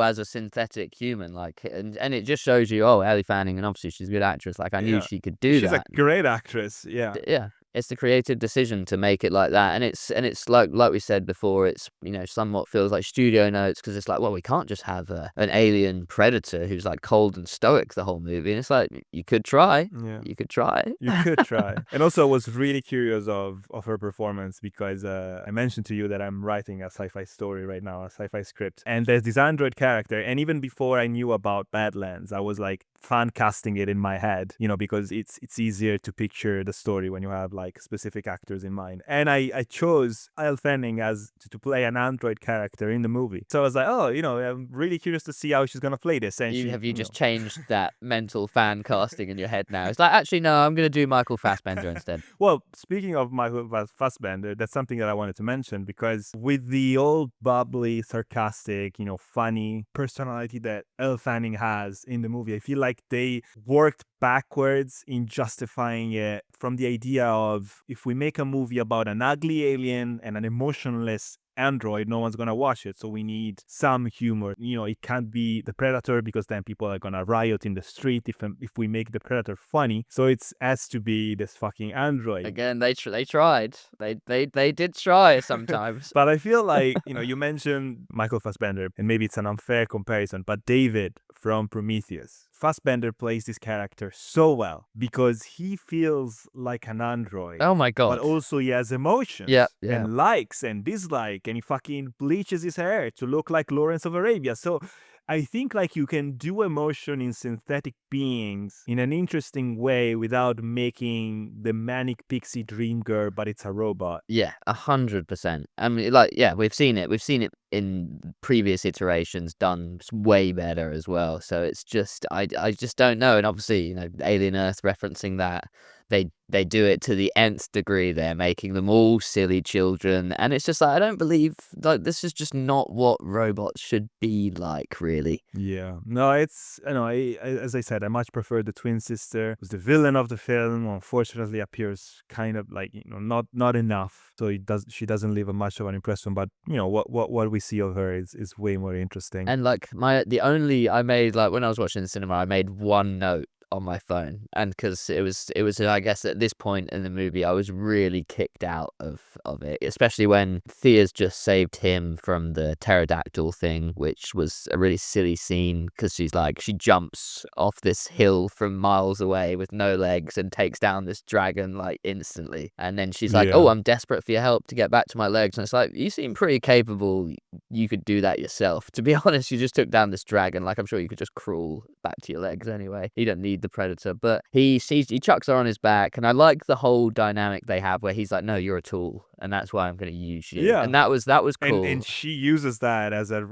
as a synthetic human, like, and it just shows you, oh, Ellie Fanning, and obviously she's a good actress. Like I knew she could do that. She's a great actress. Yeah. Yeah. It's the creative decision to make it like that, and it's like we said before, it's somewhat feels like studio notes, because it's like, well, we can't just have an alien predator who's like cold and stoic the whole movie, and it's like, you could try. You could try. And also, I was really curious of her performance because I mentioned to you that I'm writing a sci-fi story right now, a sci-fi script, and there's this android character, and even before I knew about Badlands, I was like fan casting it in my head, because it's easier to picture the story when you have like specific actors in mind. And I chose Elle Fanning as to play an android character in the movie. So I was like, oh, I'm really curious to see how she's gonna play this. And have you just changed that mental fan casting in your head now? It's like, actually, no, I'm gonna do Michael Fassbender instead. Well, speaking of Michael Fassbender, that's something that I wanted to mention, because with the old bubbly, sarcastic, funny personality that Elle Fanning has in the movie, I feel like they worked backwards in justifying it from the idea of, if we make a movie about an ugly alien and an emotionless android, no one's gonna watch it, so we need some humor. It can't be the Predator, because then people are gonna riot in the street if we make the Predator funny. So it has to be this fucking android. Again, they tried. They did try sometimes. But I feel like you mentioned Michael Fassbender, and maybe it's an unfair comparison, but David from Prometheus, Fassbender plays this character so well because he feels like an android. Oh my God. But also he has emotions. Yeah. And likes and dislike, and he fucking bleaches his hair to look like Lawrence of Arabia. So I think like you can do emotion in synthetic beings in an interesting way without making the manic pixie dream girl, but it's a robot. Yeah, 100%. I mean, like, yeah, we've seen it in previous iterations done way better as well. So it's just, I just don't know. And obviously, Alien Earth referencing that, they do it to the nth degree. They're making them all silly children, and it's just like, I don't believe, like, this is just not what robots should be like, really. Yeah, no, it's, as I said, I much prefer the twin sister, who's the villain of the film. Unfortunately, appears kind of like not enough, so she doesn't leave much of an impression. But what we see of her is way more interesting. And like I made, like, when I was watching the cinema, I made one note on my phone, and because it was I guess at this point in the movie I was really kicked out of it, especially when Thea's just saved him from the pterodactyl thing, which was a really silly scene, because she jumps off this hill from miles away with no legs and takes down this dragon like instantly, and then she's like, oh, I'm desperate for your help to get back to my legs, and it's like, you seem pretty capable, you could do that yourself. To be honest, you just took down this dragon, like, I'm sure you could just crawl back to your legs anyway. You don't need the Predator. But he chucks her on his back, and I like the whole dynamic they have where he's like, no, you're a tool, and that's why I'm going to use you. And that was cool. And she uses that as a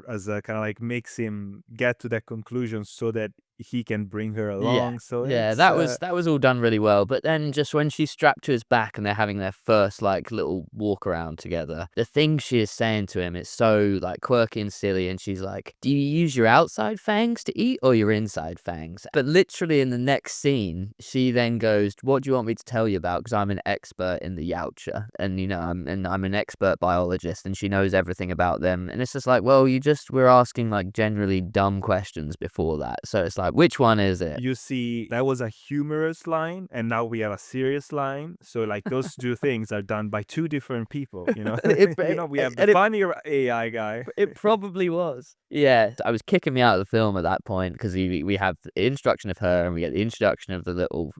kind of like makes him get to that conclusion so that he can bring her along. That was all done really well. But then just when she's strapped to his back and they're having their first like little walk around together, the thing she is saying to him is so like quirky and silly, and she's like, do you use your outside fangs to eat or your inside fangs? But literally in the next scene she then goes, what do you want me to tell you about, because I'm an expert in the Yautja, and I'm an expert biologist, and she knows everything about them. And it's just like, well, we're asking like generally dumb questions before that, so it's like, Right, which one is it? You see, that was a humorous line, and now we have a serious line. So, like, those two things are done by two different people, you know? We have the funnier AI guy. It probably was. Yeah, I was kicking me out of the film at that point because we have the introduction of her and we get the introduction of the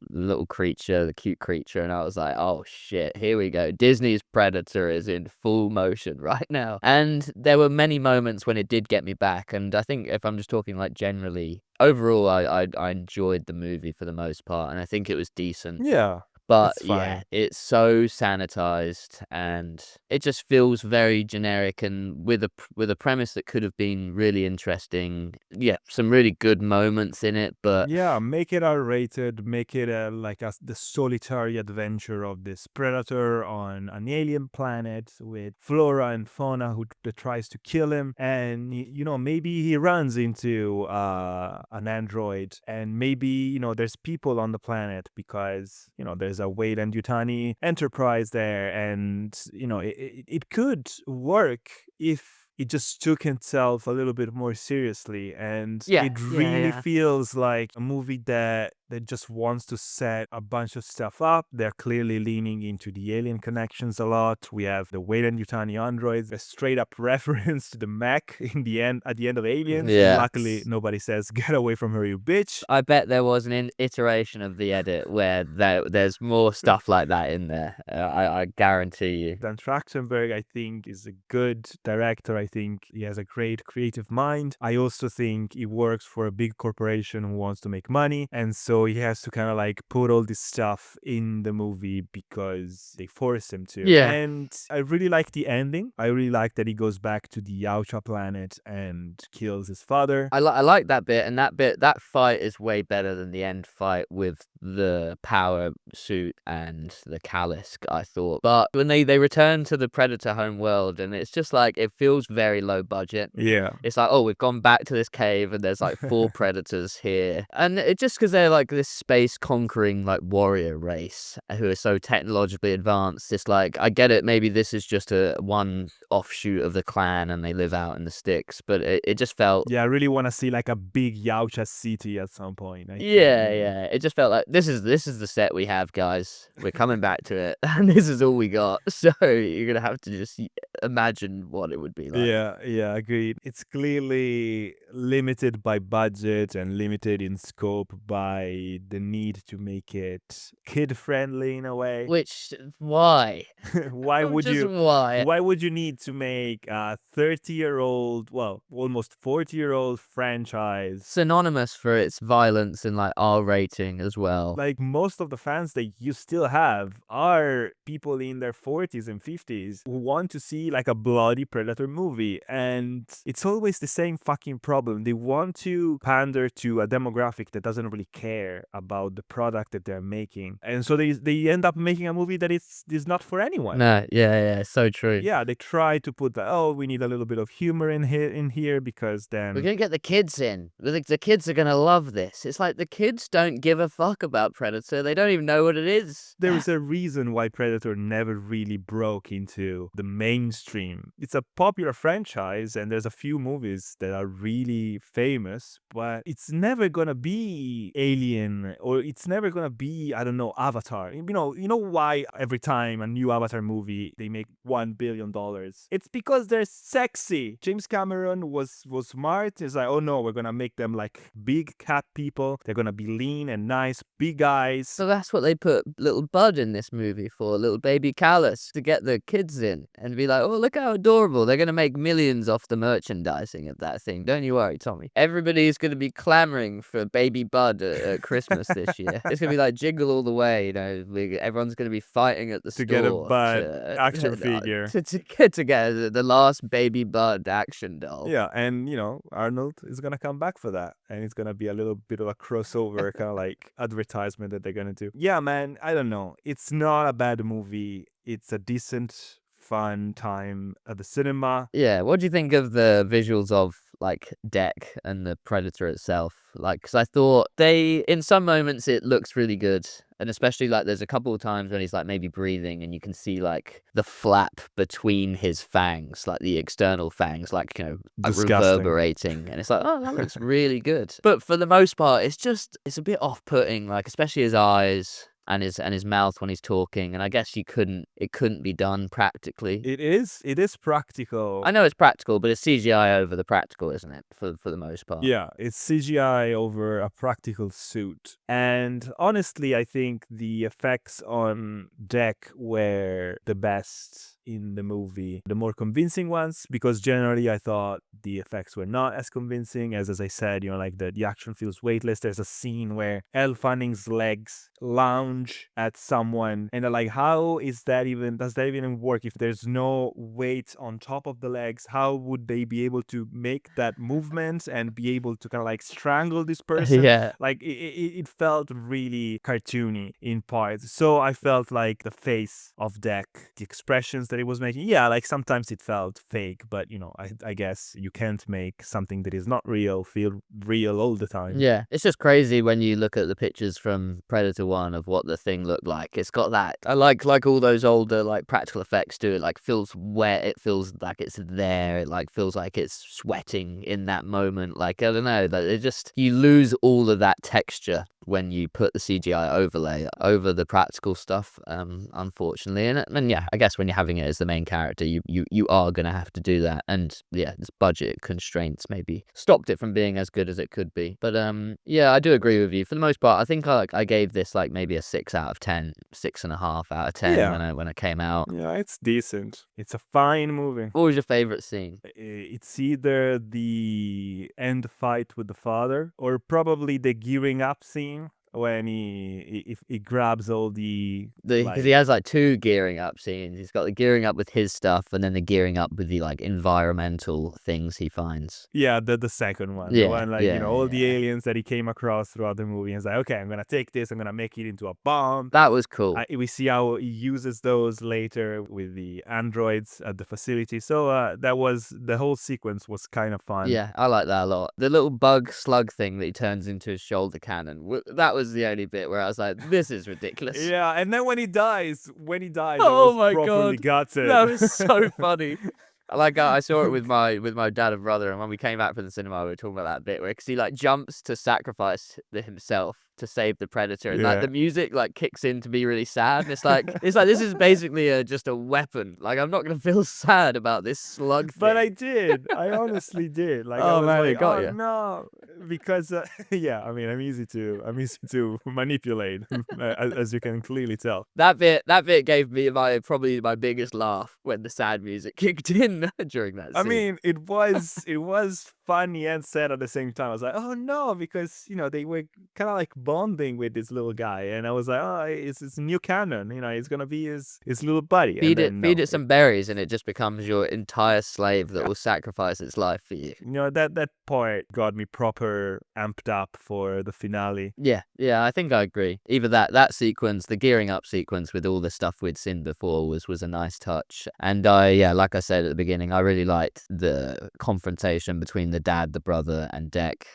little creature, the cute creature, and I was like, oh shit, here we go. Disney's Predator is in full motion right now. And there were many moments when it did get me back, and I think if I'm just talking like generally, overall, I enjoyed the movie for the most part, and I think it was decent. Yeah. But It's fine. yeah, it's so sanitized and it just feels very generic and with a premise that could have been really interesting. Yeah, some really good moments in it, but Yeah, make it R-rated, make it the solitary adventure of this predator on an alien planet with flora and fauna that tries to kill him, and maybe he runs into an android, and maybe there's people on the planet because there's a Weyland-Yutani enterprise there, and it could work if it just took itself a little bit more seriously, and it really feels like a movie that just wants to set a bunch of stuff up. They're clearly leaning into the alien connections a lot. We have the Weyland-Yutani androids, a straight up reference to the mech at the end of Aliens. Yeah. Luckily, nobody says, "Get away from her, you bitch." I bet there was an iteration of the edit where there's more stuff like that in there. I guarantee you. Dan Trachtenberg, I think, is a good director. I think he has a great creative mind. I also think he works for a big corporation who wants to make money, and so he has to kind of like put all this stuff in the movie because they force him to. Yeah. And I really like the ending. I really like that he goes back to the Yautja planet and kills his father. I like that bit, and that fight is way better than the end fight with the power suit and the Calisk, I thought. But when they return to the Predator home world, and it's just like, it feels very low budget. Yeah. It's like, oh, we've gone back to this cave and there's like 4 predators here. And it just because they're like this space conquering like warrior race who are so technologically advanced, it's like, I get it, maybe this is just one offshoot of the clan and they live out in the sticks, but it just felt... Yeah, I really want to see like a big Yautja city at some point. Yeah. It just felt like, this is the set we have, guys. We're coming back to it, and this is all we got. So you're gonna have to just imagine what it would be like. Yeah, agreed. It's clearly limited by budget and limited in scope by the need to make it kid-friendly in a way. Which, why? Why would Just you? why? Why would you need to make a 30-year-old, well, almost 40-year-old franchise? Synonymous for its violence and like R rating as well. Like, most of the fans that you still have are people in their 40s and 50s who want to see like a bloody Predator movie, and it's always the same fucking problem. They want to pander to a demographic that doesn't really care about the product that they're making, and so they end up making a movie that is not for anyone. No, yeah, so true. Yeah, they try to put we need a little bit of humor in here because then We're gonna get the kids in. The kids are gonna love this. It's like the kids don't give a fuck about Predator. They don't even know what it is. there is a reason why Predator never really broke into the mainstream. It's a popular franchise, and there's a few movies that are really famous, but it's never gonna be Alien, or it's never gonna be, I don't know, Avatar. You know why every time a new Avatar movie they make $1 billion? It's because they're sexy. James Cameron was smart. He's like, oh no, we're gonna make them like big cat people. They're gonna be lean and nice, big eyes. So that's what they put little Bud in this movie for, little baby Callus, to get the kids in and be like, oh, look how adorable. They're going to make millions off the merchandising of that thing. Don't you worry, Tommy. Everybody's going to be clamoring for baby Bud at Christmas this year. It's going to be like Jingle All the Way, everyone's going to be fighting at the store. To get a Bud action figure. To get the last baby Bud action doll. Yeah, and Arnold is gonna come back for that, and it's gonna be a little bit of a crossover kind of like advertisement that they're gonna do. Yeah, man, I don't know. It's not a bad movie. It's a decent, fun time at the cinema. Yeah, what do you think of the visuals of like Deck and the Predator itself? Like, because I thought in some moments it looks really good, And especially like there's a couple of times when he's like maybe breathing and you can see like the flap between his fangs, like the external fangs, like, you know, like Disgusting. reverberating. And it's like, oh, that looks really good. But for the most part, it's a bit off-putting, like especially his eyes and his mouth when he's talking. And I guess it couldn't be done practically. It is practical. I know it's practical, but it's CGI over the practical, isn't it? For the most part. Yeah, it's CGI over a practical suit. And honestly, I think the effects on Deck were the best in the movie, the more convincing ones, because generally I thought the effects were not as convincing as I said, you know, like the action feels weightless. There's a scene where Elle Fanning's legs lounge at someone and they're like, how does that even work? If there's no weight on top of the legs, how would they be able to make that movement and be able to kind of like strangle this person? Yeah. Like it felt really cartoony in parts. So I felt like the face of Deck, the expressions that it was making, yeah, like sometimes it felt fake, but you know, I guess you can't make something that is not real feel real all the time. Yeah, it's just crazy when you look at the pictures from Predator 1 of what the thing looked like. It's got that, I like all those older like practical effects do. It like feels wet, it feels like it's there, it like feels like it's sweating in that moment. Like, I don't know, like it just, you lose all of that texture when you put the CGI overlay over the practical stuff, unfortunately. And yeah, I guess when you're having it as the main character, you are gonna have to do that. And yeah, this budget constraints maybe stopped it from being as good as it could be. But yeah, I do agree with you. For the most part, I think I gave this like maybe a 6 out of 10, 6.5 out of 10 Yeah. when it came out. Yeah, it's decent. It's a fine movie. What was your favorite scene? It's either the end fight with the father or probably the gearing up scene when he grabs all the Because he has like 2 gearing up scenes. He's got the gearing up with his stuff and then the gearing up with the like environmental things he finds. Yeah, the second one. Yeah, The one like, yeah, you know, all the yeah. aliens that he came across throughout the movie. And he's like, okay, I'm gonna take this, I'm gonna make it into a bomb. That was cool. We see how he uses those later with the androids at the facility. So that was, the whole sequence was kind of fun. Yeah, I like that a lot. The little bug slug thing that he turns into his shoulder cannon, that was the only bit where I was like, this is ridiculous. Yeah, and then when he dies, I Oh was my properly God. gutted. That was so funny. Like, I saw it with my dad and brother, and when we came back from the cinema, we were talking about that bit where, because he like jumps to sacrifice himself to save the predator, and like Yeah. the music like kicks in to be really sad, and it's like this is basically just a weapon. Like, I'm not gonna feel sad about this slug thing. But I did. I honestly did. Like, I Oh, was man, like, it got oh ya. no, because yeah, I mean, I'm easy to manipulate, as you can clearly tell. That bit gave me probably my biggest laugh when the sad music kicked in during that scene. I mean, it was funny and sad at the same time. I was like, oh no, because you know they were kind of like bonding with this little guy, and I was like, oh, it's a new canon. You know, it's gonna be his little buddy. feed And then, it no, some berries, and it just becomes your entire slave that will sacrifice its life for you. you know, that part got me proper amped up for the finale. Yeah, I think I agree. Either that sequence, the gearing up sequence with all the stuff we'd seen before was a nice touch. And like I said at the beginning, I really liked the confrontation between the dad, the brother, and Deck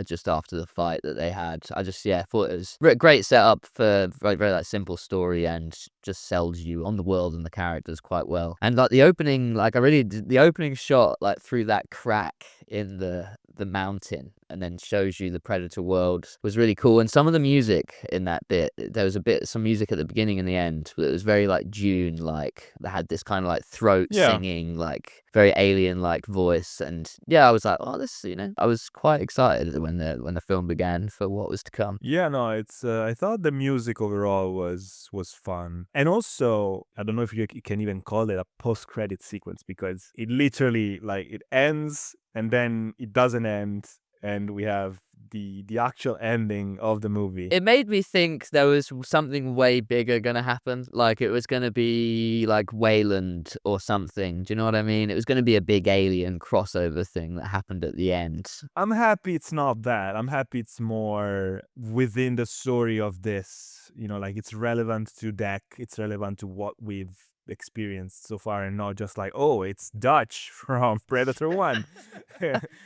just after the fight that they had. I just thought it was a great setup for very, very like simple story, and just sells you on the world and the characters quite well. And like the opening, like the opening shot like through that crack in the mountain and then shows you the predator world was really cool. And some of the music in that bit, there was some music at the beginning and the end that was very like Dune, like that had this kind of like throat singing, like very alien like voice. And yeah, I was like, oh, this, you know, I was quite excited when the film began for what was to come. Yeah, no, it's I thought the music overall was fun. And also, I don't know if you can even call it a post-credit sequence, because it literally like it ends and then it doesn't end, and we have the actual ending of the movie. It made me think there was something way bigger gonna happen. Like it was gonna be like Wayland or something. Do you know what I mean? It was gonna be a big alien crossover thing that happened at the end. I'm happy it's not that. I'm happy it's more within the story of this. You know, like it's relevant to Deck. It's relevant to what we've experienced so far, and not just like, oh, it's Dutch from Predator 1.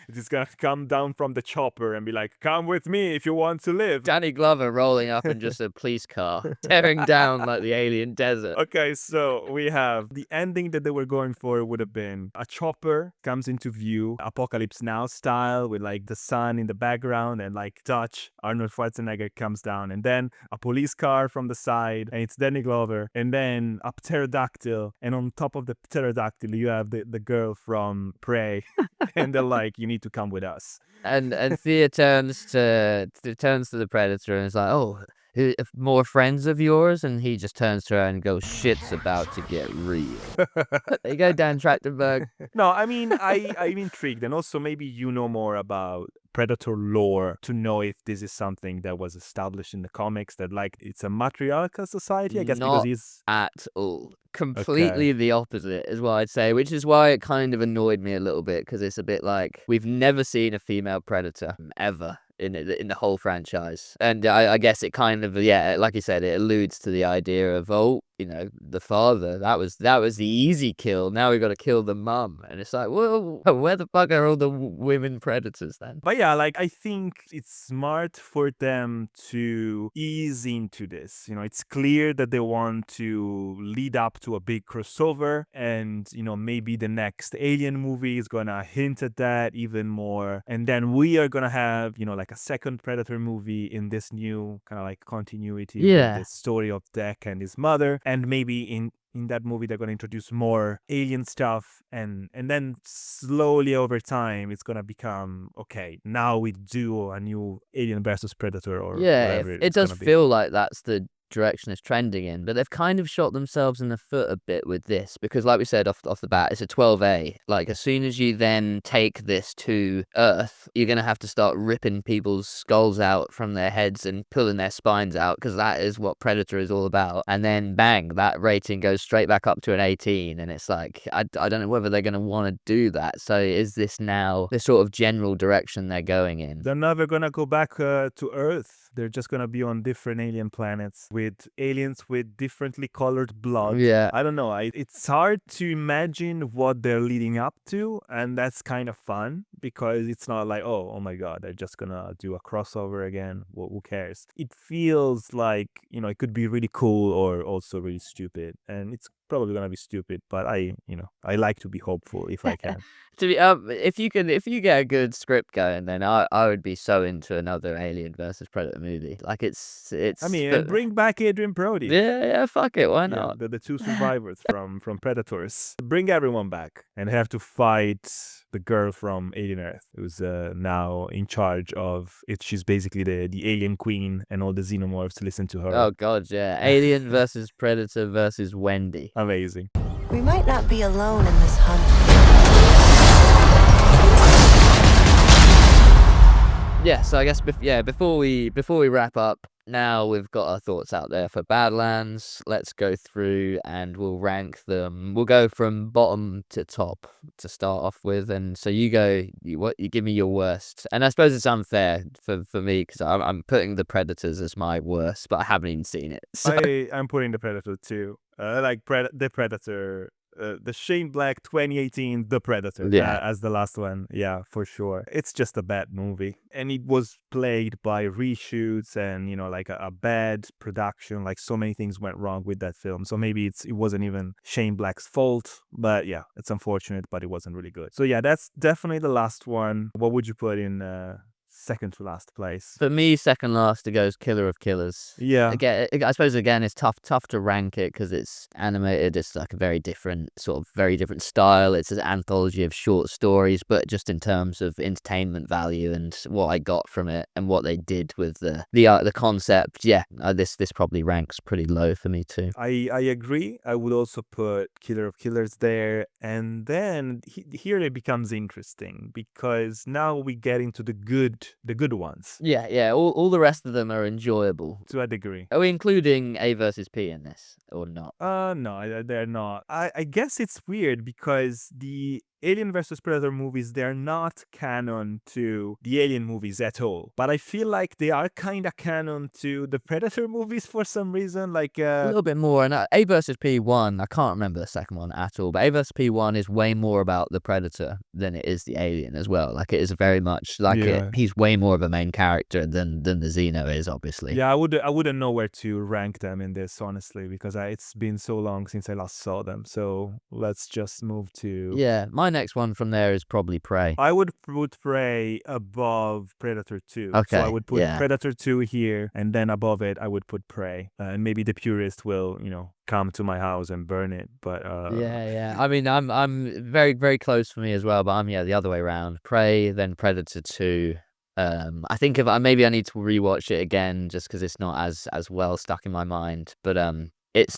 It's gonna come down from the chopper and be like, come with me if you want to live. Danny Glover rolling up in just a police car, tearing down like the alien desert. Okay, so we have the ending that they were going for would have been a chopper comes into view, Apocalypse Now style, with like the sun in the background, and like Dutch, Arnold Schwarzenegger comes down, and then a police car from the side, and it's Danny Glover, and then a pterodactyl, and on top of the pterodactyl you have the girl from Prey, and they're like, you need to come with us. And Thea turns to the Predator and is like, oh, more friends of yours? And he just turns to her and goes, shit's about to get real. There you go, Dan Trachtenberg. No, I mean, I'm intrigued, and also maybe you know more about Predator lore to know if this is something that was established in the comics, that like it's a matriarchal society, I guess, because Not he's at all. Completely the opposite is what I'd say, which is why it kind of annoyed me a little bit, because it's a bit like we've never seen a female Predator ever in the whole franchise. And I guess it kind of, like you said, it alludes to the idea of, oh, the father, that was the easy kill. Now we've got to kill the mum. And it's like, well, where the fuck are all the women Predators then? But yeah, like I think it's smart for them to ease into this. It's clear that they want to lead up to a big crossover, and maybe the next Alien movie is gonna hint at that even more. And then we are gonna have, like a second Predator movie in this new kind of like continuity with the story of Deck and his mother. And maybe in that movie they're going to introduce more alien stuff, and then slowly over time it's going to become, okay, now we do a new Alien versus Predator, or whatever it does feel like that's the direction it's trending in, but they've kind of shot themselves in the foot a bit with this, because like we said off the bat, it's a 12A. Like, as soon as you then take this to Earth, you're gonna have to start ripping people's skulls out from their heads and pulling their spines out, because that is what Predator is all about. And then bang, that rating goes straight back up to an 18, and it's like, I don't know whether they're gonna want to do that. So is this now the sort of general direction they're going in? They're never gonna go back to Earth. They're just gonna be on different alien planets with aliens with differently colored blood. Yeah. I don't know. It's hard to imagine what they're leading up to, and that's kind of fun, because it's not like, oh my god, they're just gonna do a crossover again. Well, who cares? It feels like, it could be really cool or also really stupid, and it's probably gonna be stupid, but I like to be hopeful if I can. If you get a good script going, then I would be so into another Alien versus Predator movie. Like, it's. I mean, and bring back Adrian Brody. Yeah, fuck it, why not? The two survivors from Predators. Bring everyone back, and have to fight the girl from Alien Earth, who's now in charge of it. She's basically the alien queen, and all the xenomorphs listen to her. Oh god, yeah. Alien versus Predator versus Wendy. Amazing. We might not be alone in this hunt. Yeah, so I guess before we wrap up, now we've got our thoughts out there for Badlands. Let's go through and we'll rank them. We'll go from bottom to top to start off with. And so you give me your worst. And I suppose it's unfair for me, because I'm putting the Predators as my worst, but I haven't even seen it. So. I'm putting the Predator too. The Predator. The Shane Black 2018 The Predator as the last one. Yeah, for sure. It's just a bad movie, and it was plagued by reshoots and like a bad production. Like, so many things went wrong with that film, so maybe it wasn't even Shane Black's fault, but yeah, it's unfortunate, but it wasn't really good. So yeah, that's definitely the last one. What would you put in second to last place? For me, second last, it goes Killer of Killers. Yeah. Again, I suppose it's tough to rank it, because it's animated. It's like a very different style. It's an anthology of short stories, but just in terms of entertainment value and what I got from it and what they did with the concept, this probably ranks pretty low for me too. I agree. I would also put Killer of Killers there, and then here it becomes interesting, because now we get into the good ones. Yeah. All the rest of them are enjoyable to a degree. Are we including A versus P in this or not? No, they're not. I guess it's weird, because the Alien vs Predator movies, they're not canon to the Alien movies at all. But I feel like they are kind of canon to the Predator movies for some reason. Like A little bit more. And A versus P1, I can't remember the second one at all, but A versus P1 is way more about the Predator than it is the Alien as well. Like, it is very much like he's way more of a main character than the Xeno is, obviously. Yeah, I wouldn't know where to rank them in this, honestly, because it's been so long since I last saw them. So let's just move to... Yeah, my next one from there is probably Prey. I would put Prey above Predator 2. Okay, So I would put yeah. Predator 2 here, and then above it, I would put Prey. And maybe the purist will, come to my house and burn it. But yeah. I mean, I'm very, very close for me as well, but I'm the other way around. Prey, then Predator 2. I think maybe I need to rewatch it again just because it's not as well stuck in my mind. But it's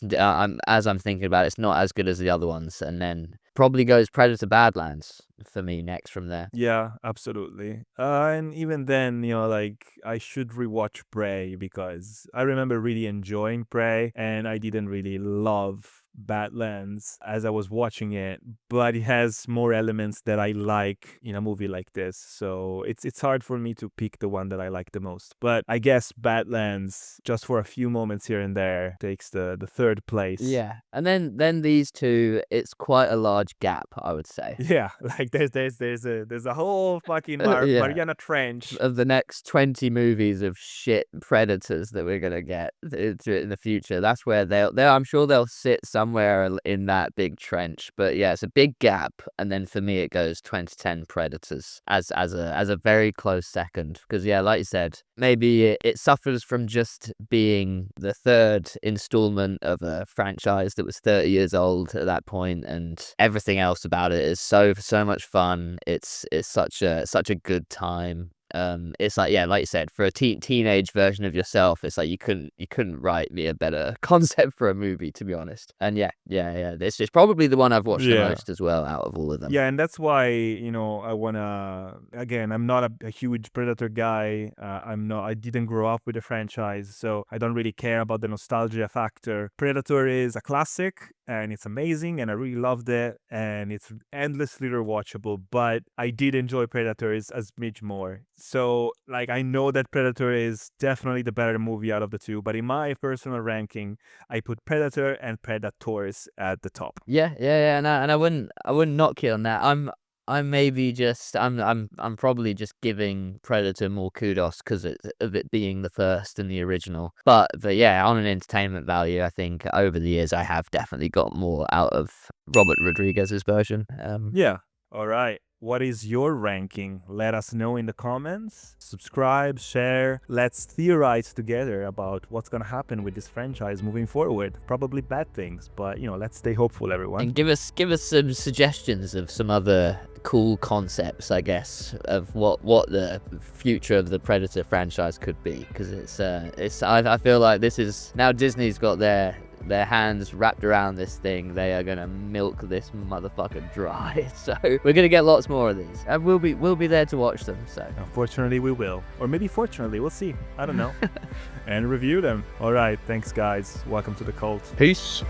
as I'm thinking about it, it's not as good as the other ones. And then probably goes Predator Badlands for me next from there. Yeah, absolutely. And even then, I should rewatch Prey because I remember really enjoying Prey, and I didn't really love Badlands as I was watching it, but it has more elements that I like in a movie like this. So it's hard for me to pick the one that I like the most. But I guess Badlands, just for a few moments here and there, takes the third place. Yeah, and then these two, it's quite a large gap, I would say. Yeah, like there's a whole fucking Mariana Trench of the next 20 movies of shit Predators that we're gonna get in the future. That's where I'm sure they'll sit somewhere in that big trench. But yeah, it's a big gap, and then for me it goes 2010 Predators as a very close second, because yeah, like you said, maybe it suffers from just being the third installment of a franchise that was 30 years old at that point, and everything else about it is so much fun. It's such a good time. It's like, yeah, like you said, for a teenage version of yourself, it's like you couldn't write me a better concept for a movie, to be honest. And yeah, this is probably the one I've watched the most as well out of all of them. Yeah, and that's why I wanna, again, I'm not a huge Predator guy. I didn't grow up with the franchise, so I don't really care about the nostalgia factor. Predator is a classic, and it's amazing, and I really loved it, and it's endlessly rewatchable. But I did enjoy Predators as much more. So, I know that Predator is definitely the better movie out of the two, but in my personal ranking, I put Predator and Predators at the top. Yeah, and I wouldn't knock you on that. I'm probably just giving Predator more kudos because of it being the first and the original. But yeah, on an entertainment value, I think over the years I have definitely got more out of Robert Rodriguez's version. Yeah. All right. What is your ranking? Let us know in the comments. Subscribe, share. Let's theorize together about what's going to happen with this franchise moving forward. Probably bad things, but let's stay hopeful, everyone. And give us some suggestions of some other cool concepts, I guess, of what the future of the Predator franchise could be, because I feel like this is now Disney's got their hands wrapped around this thing. They are gonna milk this motherfucker dry. So we're gonna get lots more of these, and we'll be there to watch them. So unfortunately we will, or maybe fortunately, we'll see. I don't know. And review them. All right, thanks guys. Welcome to the cult. Peace.